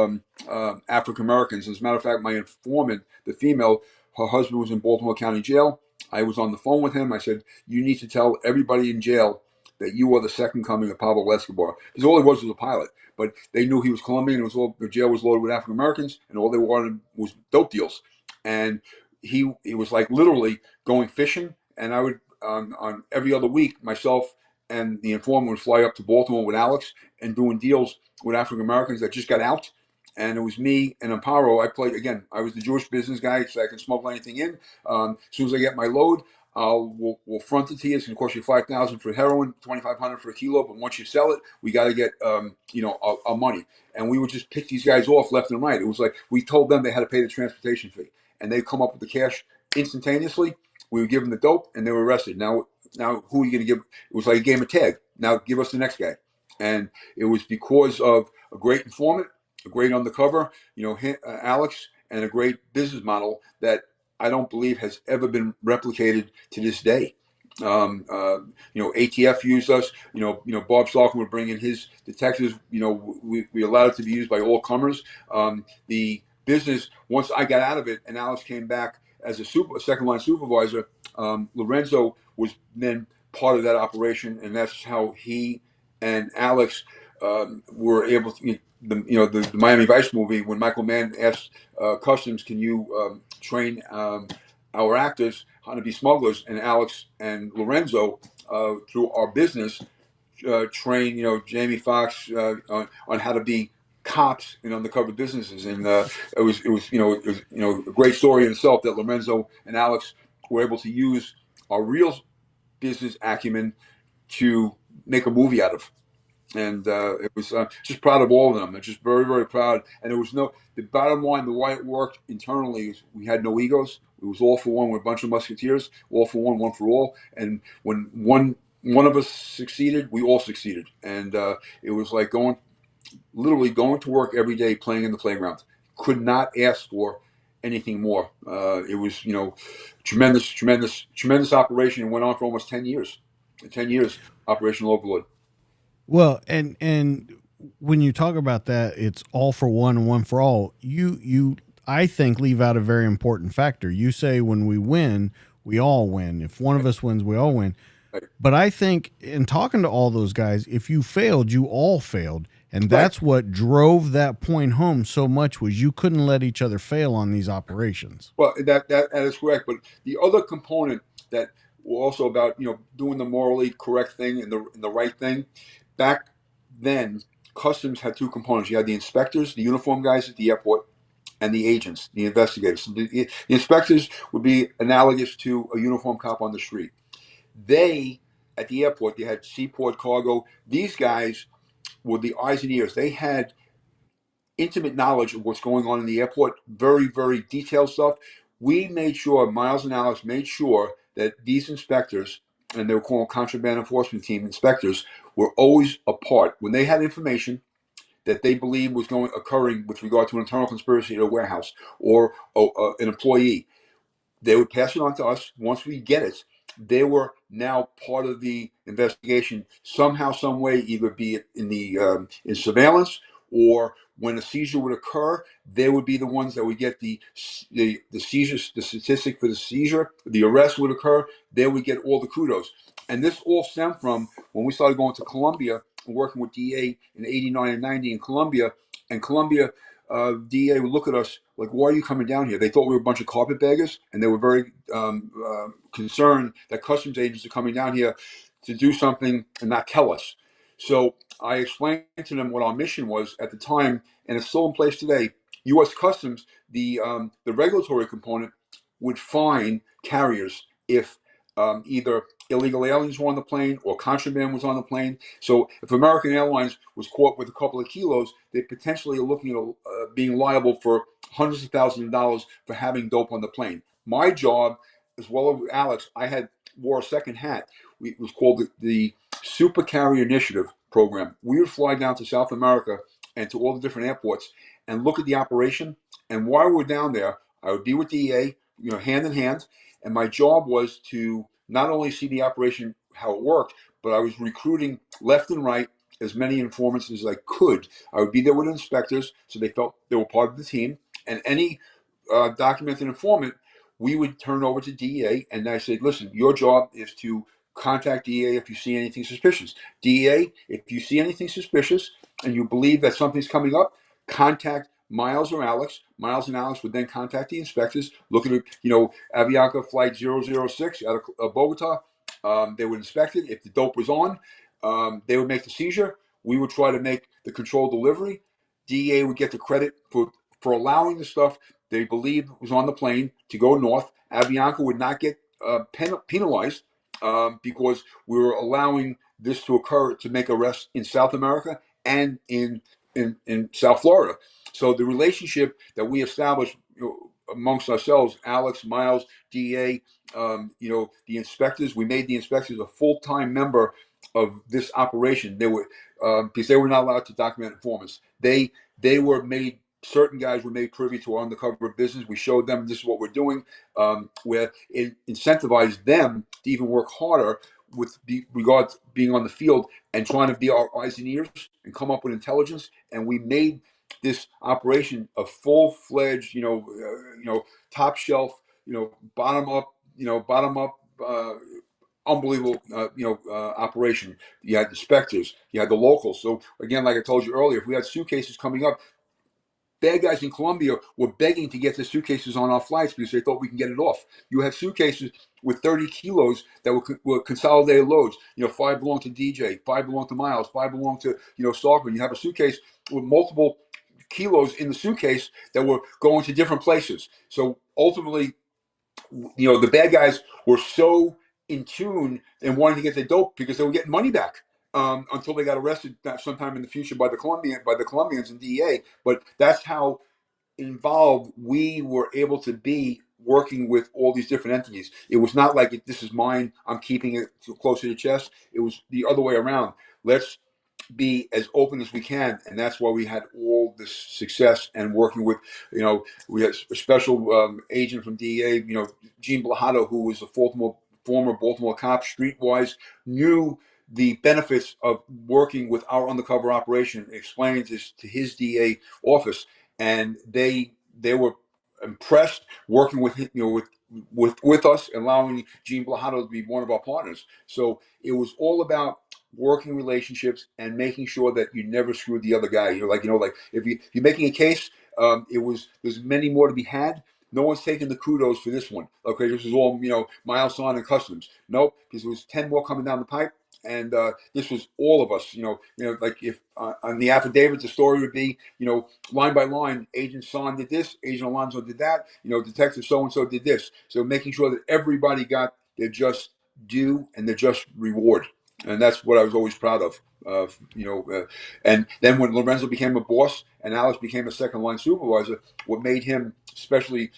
African Americans. As a matter of fact, my informant, the female, her husband was in Baltimore County Jail. I was on the phone with him. I said, "You need to tell everybody in jail that you are the second coming of Pablo Escobar. Because all he was a pilot. But they knew he was Colombian. The jail was loaded with African Americans, and all they wanted was dope deals. And he was like literally going fishing, and I would on every other week, myself and the informant would fly up to Baltimore with Alex and doing deals with African Americans that just got out. And it was me and Amparo. I played again. I was the Jewish business guy, so I can smuggle anything in. As soon as I get my load, we'll front it to you. It's going to cost you $5,000 for heroin, $2,500 for a kilo. But once you sell it, we got to get our money. And we would just pick these guys off left and right. It was like we told them they had to pay the transportation fee, and they'd come up with the cash instantaneously. We would give them the dope, and they were arrested. Now who are you going to give? It was like a game of tag. Now give us the next guy. And it was because of a great informant, a great undercover, Alex, and a great business model that I don't believe has ever been replicated to this day. ATF used us. Bob Starkman would bring in his detectives. We allowed it to be used by all comers. The business, once I got out of it, and Alex came back as a second line supervisor, Lorenzo was then part of that operation, and that's how he and Alex were able to. The Miami Vice movie, when Michael Mann asked Customs, "Can you train our actors how to be smugglers?" And Alex and Lorenzo, through our business, train Jamie Foxx on how to be cops in undercover businesses, and it was a great story in itself that Lorenzo and Alex were able to use our real business acumen to make a movie out of. And it was just proud of all of them. I'm just very, very proud. And there was the bottom line, the way it worked internally is we had no egos. It was all for one. We're a bunch of musketeers, all for one for all. And when one of us succeeded, we all succeeded. And it was like literally going to work every day, playing in the playground. Could not ask for anything more. It was, tremendous operation. It went on for almost 10 years. 10 years, Operational Overlord. Well, and when you talk about that, it's all for one and one for all. You I think leave out a very important factor. You say when we win, we all win. If one of us wins, we all win. Right. But I think in talking to all those guys, if you failed, you all failed. And that's what drove that point home so much was you couldn't let each other fail on these operations. Well, that is correct. But the other component that were also about doing the morally correct thing and the right thing. Back then, Customs had two components. You had the inspectors, the uniform guys at the airport, and the agents, the investigators. So the inspectors would be analogous to a uniform cop on the street. They, at the airport, they had seaport cargo. These guys were the eyes and ears. They had intimate knowledge of what's going on in the airport, very, very detailed stuff. We made sure, Miles and Alex made sure that these inspectors, and they were called contraband enforcement team inspectors, were always apart. When they had information that they believed was occurring with regard to an internal conspiracy at a warehouse or an employee, they would pass it on to us. Once we get it, they were now part of the investigation somehow, some way, either be it in surveillance or when a seizure would occur, they would be the ones that would get the seizure, the statistic for the seizure, the arrest would occur. They would get all the kudos. And this all stemmed from when we started going to Colombia and working with DA in 89 and 90 in Colombia. And Colombia DA would look at us like, why are you coming down here? They thought we were a bunch of carpetbaggers, and they were very concerned that customs agents are coming down here to do something and not tell us. So I explained to them what our mission was at the time, and it's still in place today. U.S. Customs, the regulatory component, would fine carriers if either illegal aliens were on the plane or contraband was on the plane. So if American Airlines was caught with a couple of kilos, they potentially are looking at being liable for hundreds of thousands of dollars for having dope on the plane. My job, as well as Alex, wore a second hat. It was called the Super Carrier Initiative program. We would fly down to South America and to all the different airports and look at the operation. And while we were down there, I would be with DEA, hand in hand. And my job was to not only see the operation, how it worked, but I was recruiting left and right as many informants as I could. I would be there with inspectors, so they felt they were part of the team. And any documented informant, we would turn over to DEA. And I said, listen, your job is to contact DEA if you see anything suspicious. DEA, if you see anything suspicious and you believe that something's coming up, contact Miles or Alex. Miles and Alex would then contact the inspectors. Look at it, Avianca flight 006 out of Bogota. They would inspect it. If the dope was on, they would make the seizure. We would try to make the controlled delivery. DEA would get the credit for allowing the stuff they believed was on the plane to go north. Avianca would not get penalized because we were allowing this to occur to make arrests in South America and in South Florida. So the relationship that we established amongst ourselves, Alex, Miles, DEA, the inspectors, we made the inspectors a full-time member of this operation. They were because they were not allowed to document informants. They were made. Certain guys were made privy to our undercover business. We showed them this is what we're doing. Where it incentivized them to even work harder with regard to being on the field and trying to be our eyes and ears and come up with intelligence. And we made this operation a full-fledged, top shelf, bottom up, unbelievable, operation. You had the inspectors, you had the locals. So again, like I told you earlier, if we had suitcases coming up, bad guys in Colombia were begging to get the suitcases on our flights because they thought we can get it off. You had suitcases with 30 kilos that were consolidated loads. 5 belonged to DJ, 5 belonged to Miles, 5 belonged to Starkman. You have a suitcase with multiple kilos in the suitcase that were going to different places. So ultimately, the bad guys were so in tune and wanting to get the dope because they were getting money back. Until they got arrested sometime in the future by the Colombians and DEA. But that's how involved we were able to be working with all these different entities. It was not like this is mine, I'm keeping it close to the chest. It was the other way around. Let's be as open as we can, and that's why we had all this success and working with, we had a special agent from DEA, Gene Blahado, who was a former Baltimore cop, streetwise, knew the benefits of working with our undercover operation, explained this to his DA office, and they were impressed working with with us, allowing Gene Blahado to be one of our partners. So it was all about working relationships and making sure that you never screwed the other guy. If you're making a case, there's many more to be had. No one's taking the kudos for this one. Okay, this is all Miles Sonn and Customs. Nope, because there was 10 more coming down the pipe, and this was all of us. Like if on the affidavit, the story would be, line by line, Agent Sonn did this, Agent Alonso did that, Detective so and so did this. So making sure that everybody got their just due and their just reward, and that's what I was always proud of. And then when Lorenzo became a boss and Alex became a second line supervisor, what made him especially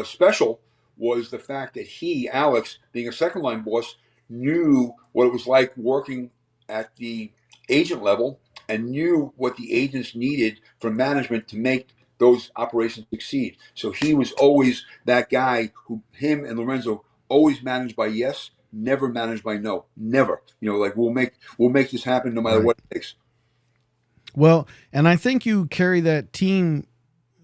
special was the fact that Alex, being a second line boss, knew what it was like working at the agent level and knew what the agents needed from management to make those operations succeed. So he was always that guy who, him and Lorenzo, always managed by yes, never managed by no. Never. We'll make this happen no matter Right. what it takes. Well, and I think you carry that team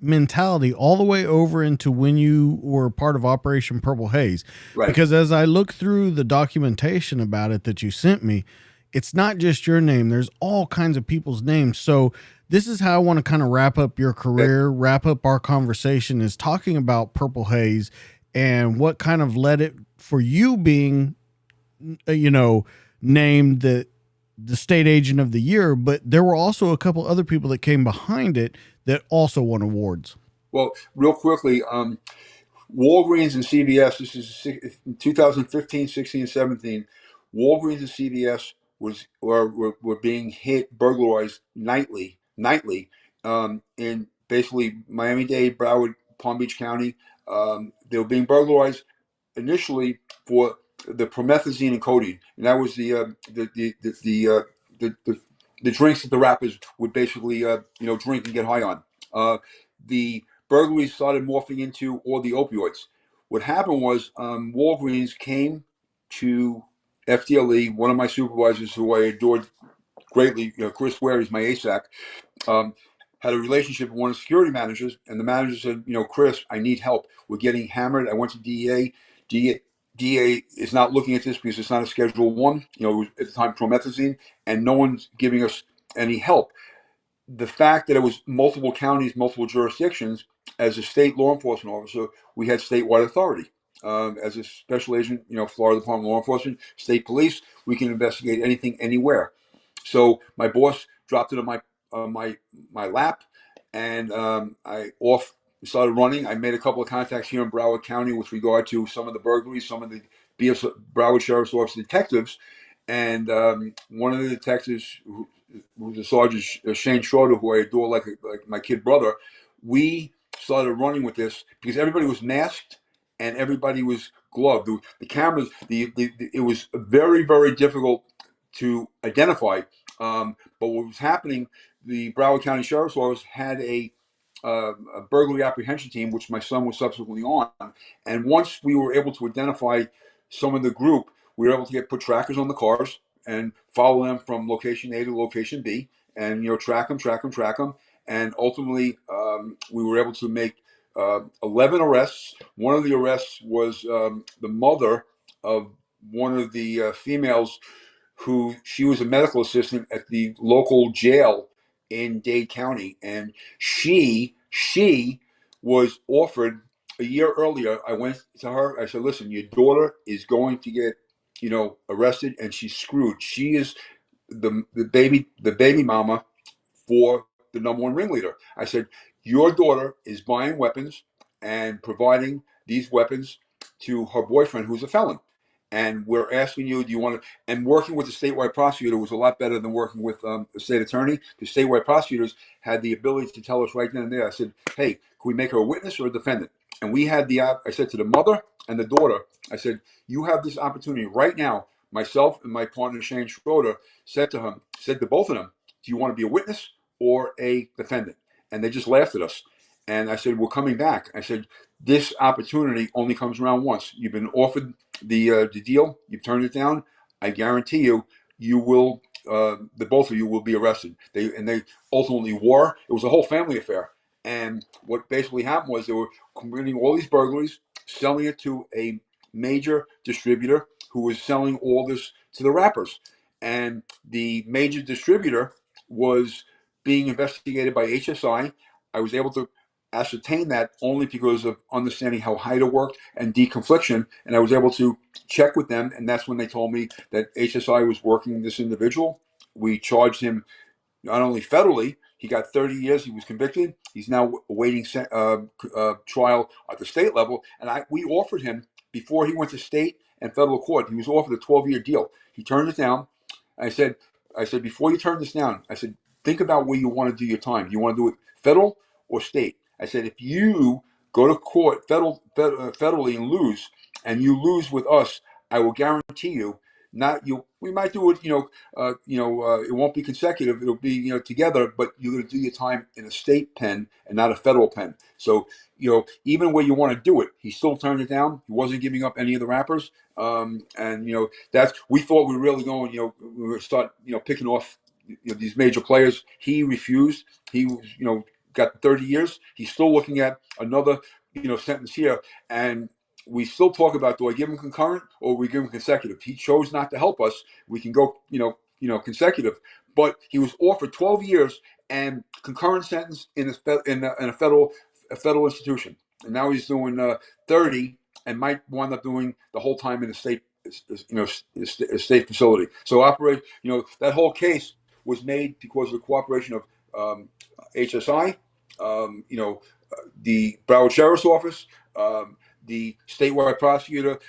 mentality all the way over into when you were part of Operation Purple Haze. Right. Because as I look through the documentation about it that you sent me, it's not just your name. There's all kinds of people's names. So this is how I want to kind of wrap up your career, wrap up our conversation, is talking about Purple Haze and what kind of led it for you being, named the state agent of the year. But there were also a couple other people that came behind it that also won awards. Well, real quickly, Walgreens and CVS, this is 2015, 16, 17. Walgreens and CVS were being hit, burglarized nightly, in basically Miami-Dade, Broward, Palm Beach County. They were being burglarized initially for the promethazine and codeine, and that was the drinks that the rappers would basically drink and get high on. The burglaries started morphing into all the opioids. What happened was Walgreens came to FDLE, one of my supervisors who I adored greatly, Chris Ware, is my ASAC, had a relationship with one of the security managers, and the manager said, Chris, I need help. We're getting hammered. I went to DEA. DA is not looking at this because it's not a Schedule 1, it was at the time promethazine, and no one's giving us any help. The fact that it was multiple counties, multiple jurisdictions, as a state law enforcement officer, we had statewide authority. As a special agent, Florida Department of Law Enforcement, state police, we can investigate anything, anywhere. So my boss dropped it on my lap, and I started running. I made a couple of contacts here in Broward County with regard to some of the burglaries, some of the Broward Sheriff's Office detectives, and one of the detectives, who's a Sergeant Shane Schroeder, who I adore like my kid brother. We started running with this because everybody was masked and everybody was gloved. The cameras, it was very, very difficult to identify. But what was happening, the Broward County Sheriff's Office had a burglary apprehension team, which my son was subsequently on. And once we were able to identify some of the group, we were able to put trackers on the cars and follow them from location A to location B, and track them, and ultimately we were able to make 11 arrests. One of the arrests was the mother of one of the females, who she was a medical assistant at the local jail in Dade County, and she was offered a year earlier. I went to her. I said, "Listen, your daughter is going to get, arrested, and she's screwed. She is the baby mama for the number one ringleader." I said, "Your daughter is buying weapons and providing these weapons to her boyfriend, who's a felon. And we're asking you, do you want to?" And working with the statewide prosecutor was a lot better than working with the state attorney. The statewide prosecutors had the ability to tell us right then and there. I said, "Hey, can we make her a witness or a defendant?" And we had I said to the mother and the daughter, I said, "You have this opportunity right now." Myself and my partner Shane Schroeder said to both of them, "Do you want to be a witness or a defendant?" And they just laughed at us. And I said, "We're coming back." I said, "This opportunity only comes around once. You've been offered the deal. You've turned it down. I guarantee you, you will. The both of you will be arrested." They ultimately were. It was a whole family affair. And what basically happened was they were committing all these burglaries, selling it to a major distributor who was selling all this to the rappers. And the major distributor was being investigated by HSI. I was able to ascertain that only because of understanding how HIDA worked and deconfliction, and I was able to check with them, and that's when they told me that HSI was working this individual. We charged him not only federally, he got 30 years. He was convicted. He's now awaiting trial at the state level. And we offered him, before he went to state and federal court, he was offered a 12-year deal. He turned it down. I said, "Before you turn this down," I said, "think about where you want to do your time. Do you want to do it federal or state?" I said, "If you go to court federally and lose, and you lose with us, I will guarantee you, not you. We might do it, it won't be consecutive. It'll be, together, but you're going to do your time in a state pen and not a federal pen." So, even where you want to do it, he still turned it down. He wasn't giving up any of the rappers. We thought we were really going, we were start, picking off, these major players. He refused. He was, got 30 years. He's still looking at another, sentence here. And we still talk about, do I give him concurrent or we give him consecutive? He chose not to help us. We can go, consecutive. But he was offered 12 years and concurrent sentence in a federal institution. And now he's doing 30 and might wind up doing the whole time in a state, state facility. So that whole case was made because of the cooperation of HSI, the Broward Sheriff's Office, the statewide prosecutor,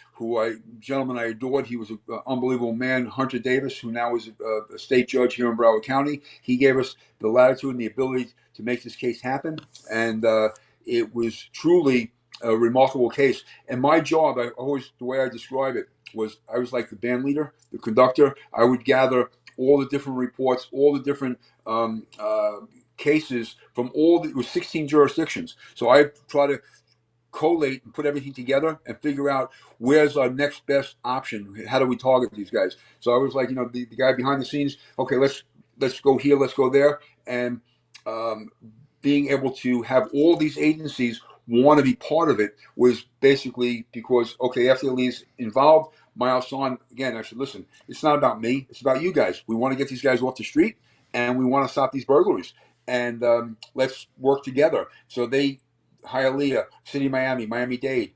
gentleman I adored. He was an unbelievable man, Hunter Davis, who now is a state judge here in Broward County. He gave us the latitude and the ability to make this case happen, and it was truly a remarkable case. And my job, the way I describe it, was I was like the band leader, the conductor. I would gather all the different reports, all the different cases from it was 16 jurisdictions. So I try to collate and put everything together and figure out where's our next best option. How do we target these guys? So I was like, the guy behind the scenes. Okay, let's go here, let's go there, and being able to have all these agencies want to be part of it was basically because, okay, after the league's involved, Miles Sonn, again, I said, listen, it's not about me. It's about you guys. We want to get these guys off the street, and we want to stop these burglaries. And let's work together. So they, Hialeah, City of Miami, Miami-Dade,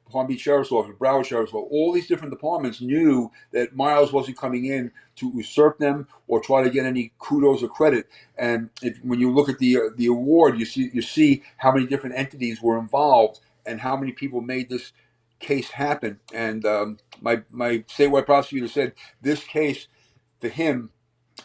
Palm Beach Sheriff's Office, Broward Sheriff's Office, all these different departments knew that Miles wasn't coming in to usurp them or try to get any kudos or credit. And when you look at the award, you see how many different entities were involved and how many people made this case happen. And my statewide prosecutor said this case, for him,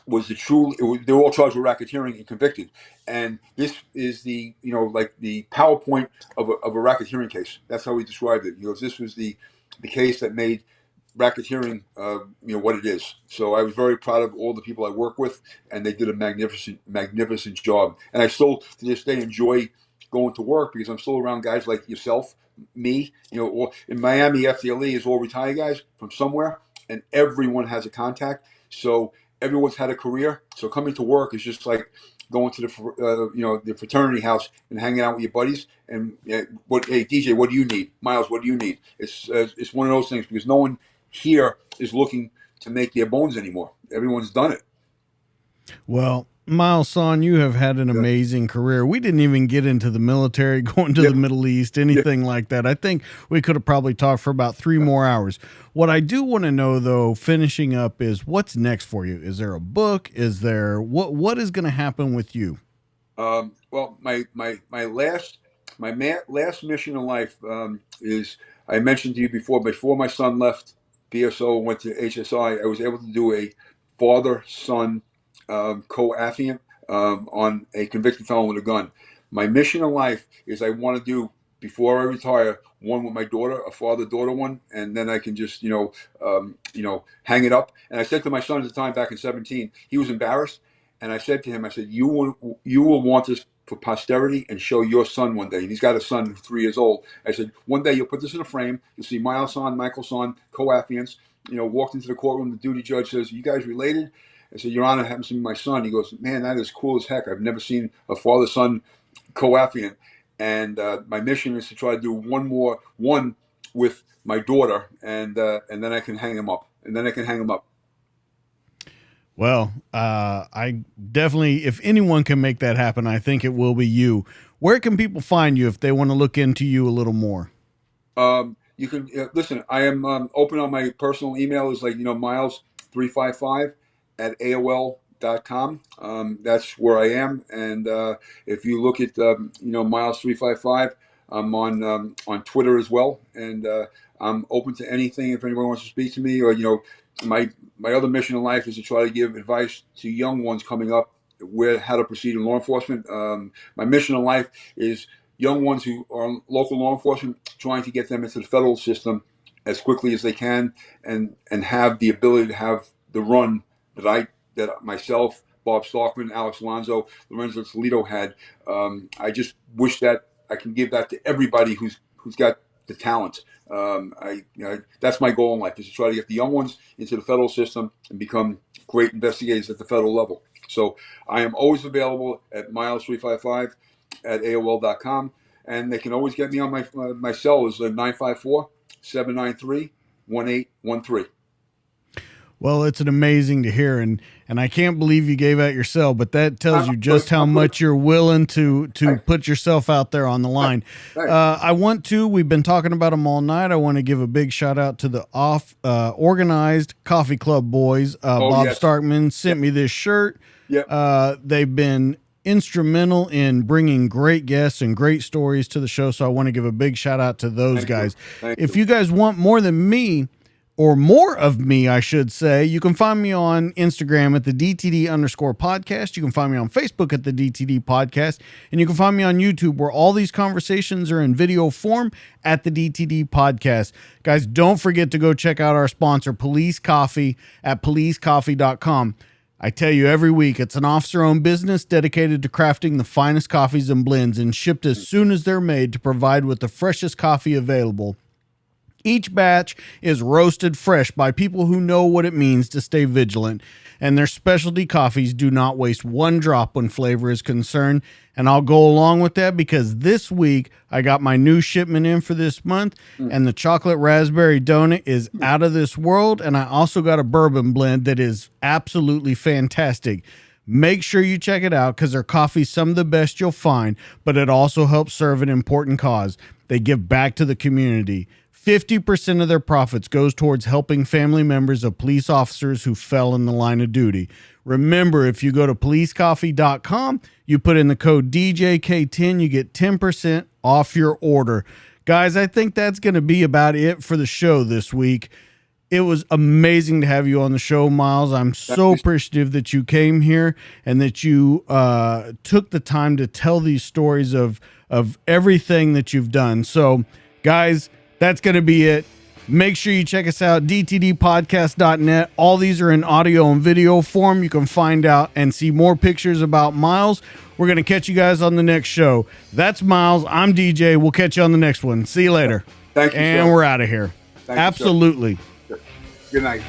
was they were all charged with racketeering and convicted. And this is like the PowerPoint of a racketeering case. That's how he described it. He goes, this was the case that made racketeering, what it is. So I was very proud of all the people I work with, and they did a magnificent job. And I still, to this day, enjoy going to work because I'm still around guys like yourself, me, or in Miami, FDLE is all retired guys from somewhere, and everyone has a contact. So everyone's had a career. So coming to work is just like going to the fraternity house and hanging out with your buddies. And hey DJ, what do you need? Miles, what do you need? It's one of those things because no one here is looking to make their bones anymore. Everyone's done it. Well, Miles Sonn, you have had an amazing career. We didn't even get into the military, going to the Middle East, anything like that. I think we could have probably talked for about 3 more hours. What I do want to know, though, finishing up, is what's next for you? Is there a book? Is there what is going to happen with you? Well, my last mission in life is, I mentioned to you before my son left BSO and went to HSI, I was able to do a father-son co-affiant on a convicted felon with a gun. My mission in life is I want to do, before I retire, one with my daughter, a father-daughter one, and then I can just, hang it up. And I said to my son at the time, back in 2017, he was embarrassed. And I said to him, I said, you will want this for posterity and show your son one day. And he's got a son who's 3 years old. I said, one day you'll put this in a frame. You'll see Miles Sonn, Michael Sonn, co-affiants, walked into the courtroom. The duty judge says, you guys related? I said, Your Honor, it happens to be my son. He goes, man, that is cool as heck. I've never seen a father-son co-affiant. And my mission is to try to do one with my daughter, and then I can hang him up. Well, I definitely, if anyone can make that happen, I think it will be you. Where can people find you if they want to look into you a little more? You can listen. I am open on my personal email. Is like Miles355 at AOL.com. That's where I am. And if you look at Miles355, I'm on Twitter as well. And I'm open to anything if anyone wants to speak to me. Or my other mission in life is to try to give advice to young ones coming up how to proceed in law enforcement. My mission in life is young ones who are in local law enforcement, trying to get them into the federal system as quickly as they can, and have the ability to have the run that myself, Bob Starkman, Alex Alonso, Lorenzo Toledo had. I just wish that I can give that to everybody who's got the talent. That's my goal in life, is to try to get the young ones into the federal system and become great investigators at the federal level. So I am always available at Miles355 at AOL.com, and they can always get me on my cell is 954-793-1813. Well, it's an amazing to hear, and I can't believe you gave out your cell, but that tells you just how much you're willing to put yourself out there on the line. We've been talking about them all night. I want to give a big shout out to the organized coffee club boys. Bob Starkman sent me this shirt. They've been instrumental in bringing great guests and great stories to the show, so I want to give a big shout out to those guys. If you guys want more than me, or more of me, I should say, you can find me on Instagram at the DTD_podcast. You can find me on Facebook at the DTD podcast. And you can find me on YouTube, where all these conversations are in video form, at the DTD podcast. Guys, don't forget to go check out our sponsor, Police Coffee, at policecoffee.com. I tell you every week, it's an officer-owned business dedicated to crafting the finest coffees and blends, and shipped as soon as they're made to provide with the freshest coffee available. Each batch is roasted fresh by people who know what it means to stay vigilant, and their specialty coffees do not waste one drop when flavor is concerned. And I'll go along with that because this week I got my new shipment in for this month, and the chocolate raspberry donut is out of this world, and I also got a bourbon blend that is absolutely fantastic. Make sure you check it out because their coffee's some of the best you'll find, but it also helps serve an important cause. They give back to the community. 50% of their profits goes towards helping family members of police officers who fell in the line of duty. Remember, if you go to policecoffee.com, you put in the code DJK10, you get 10% off your order. Guys, I think that's going to be about it for the show this week. It was amazing to have you on the show, Miles. I'm so appreciative that you came here and that you took the time to tell these stories of everything that you've done. So, guys, that's going to be it. Make sure you check us out, dtdpodcast.net. All these are in audio and video form. You can find out and see more pictures about Miles. We're going to catch you guys on the next show. That's Miles. I'm DJ. We'll catch you on the next one. See you later. Thank you, and sir. we're out of here. Thank you, absolutely. sir. Good night.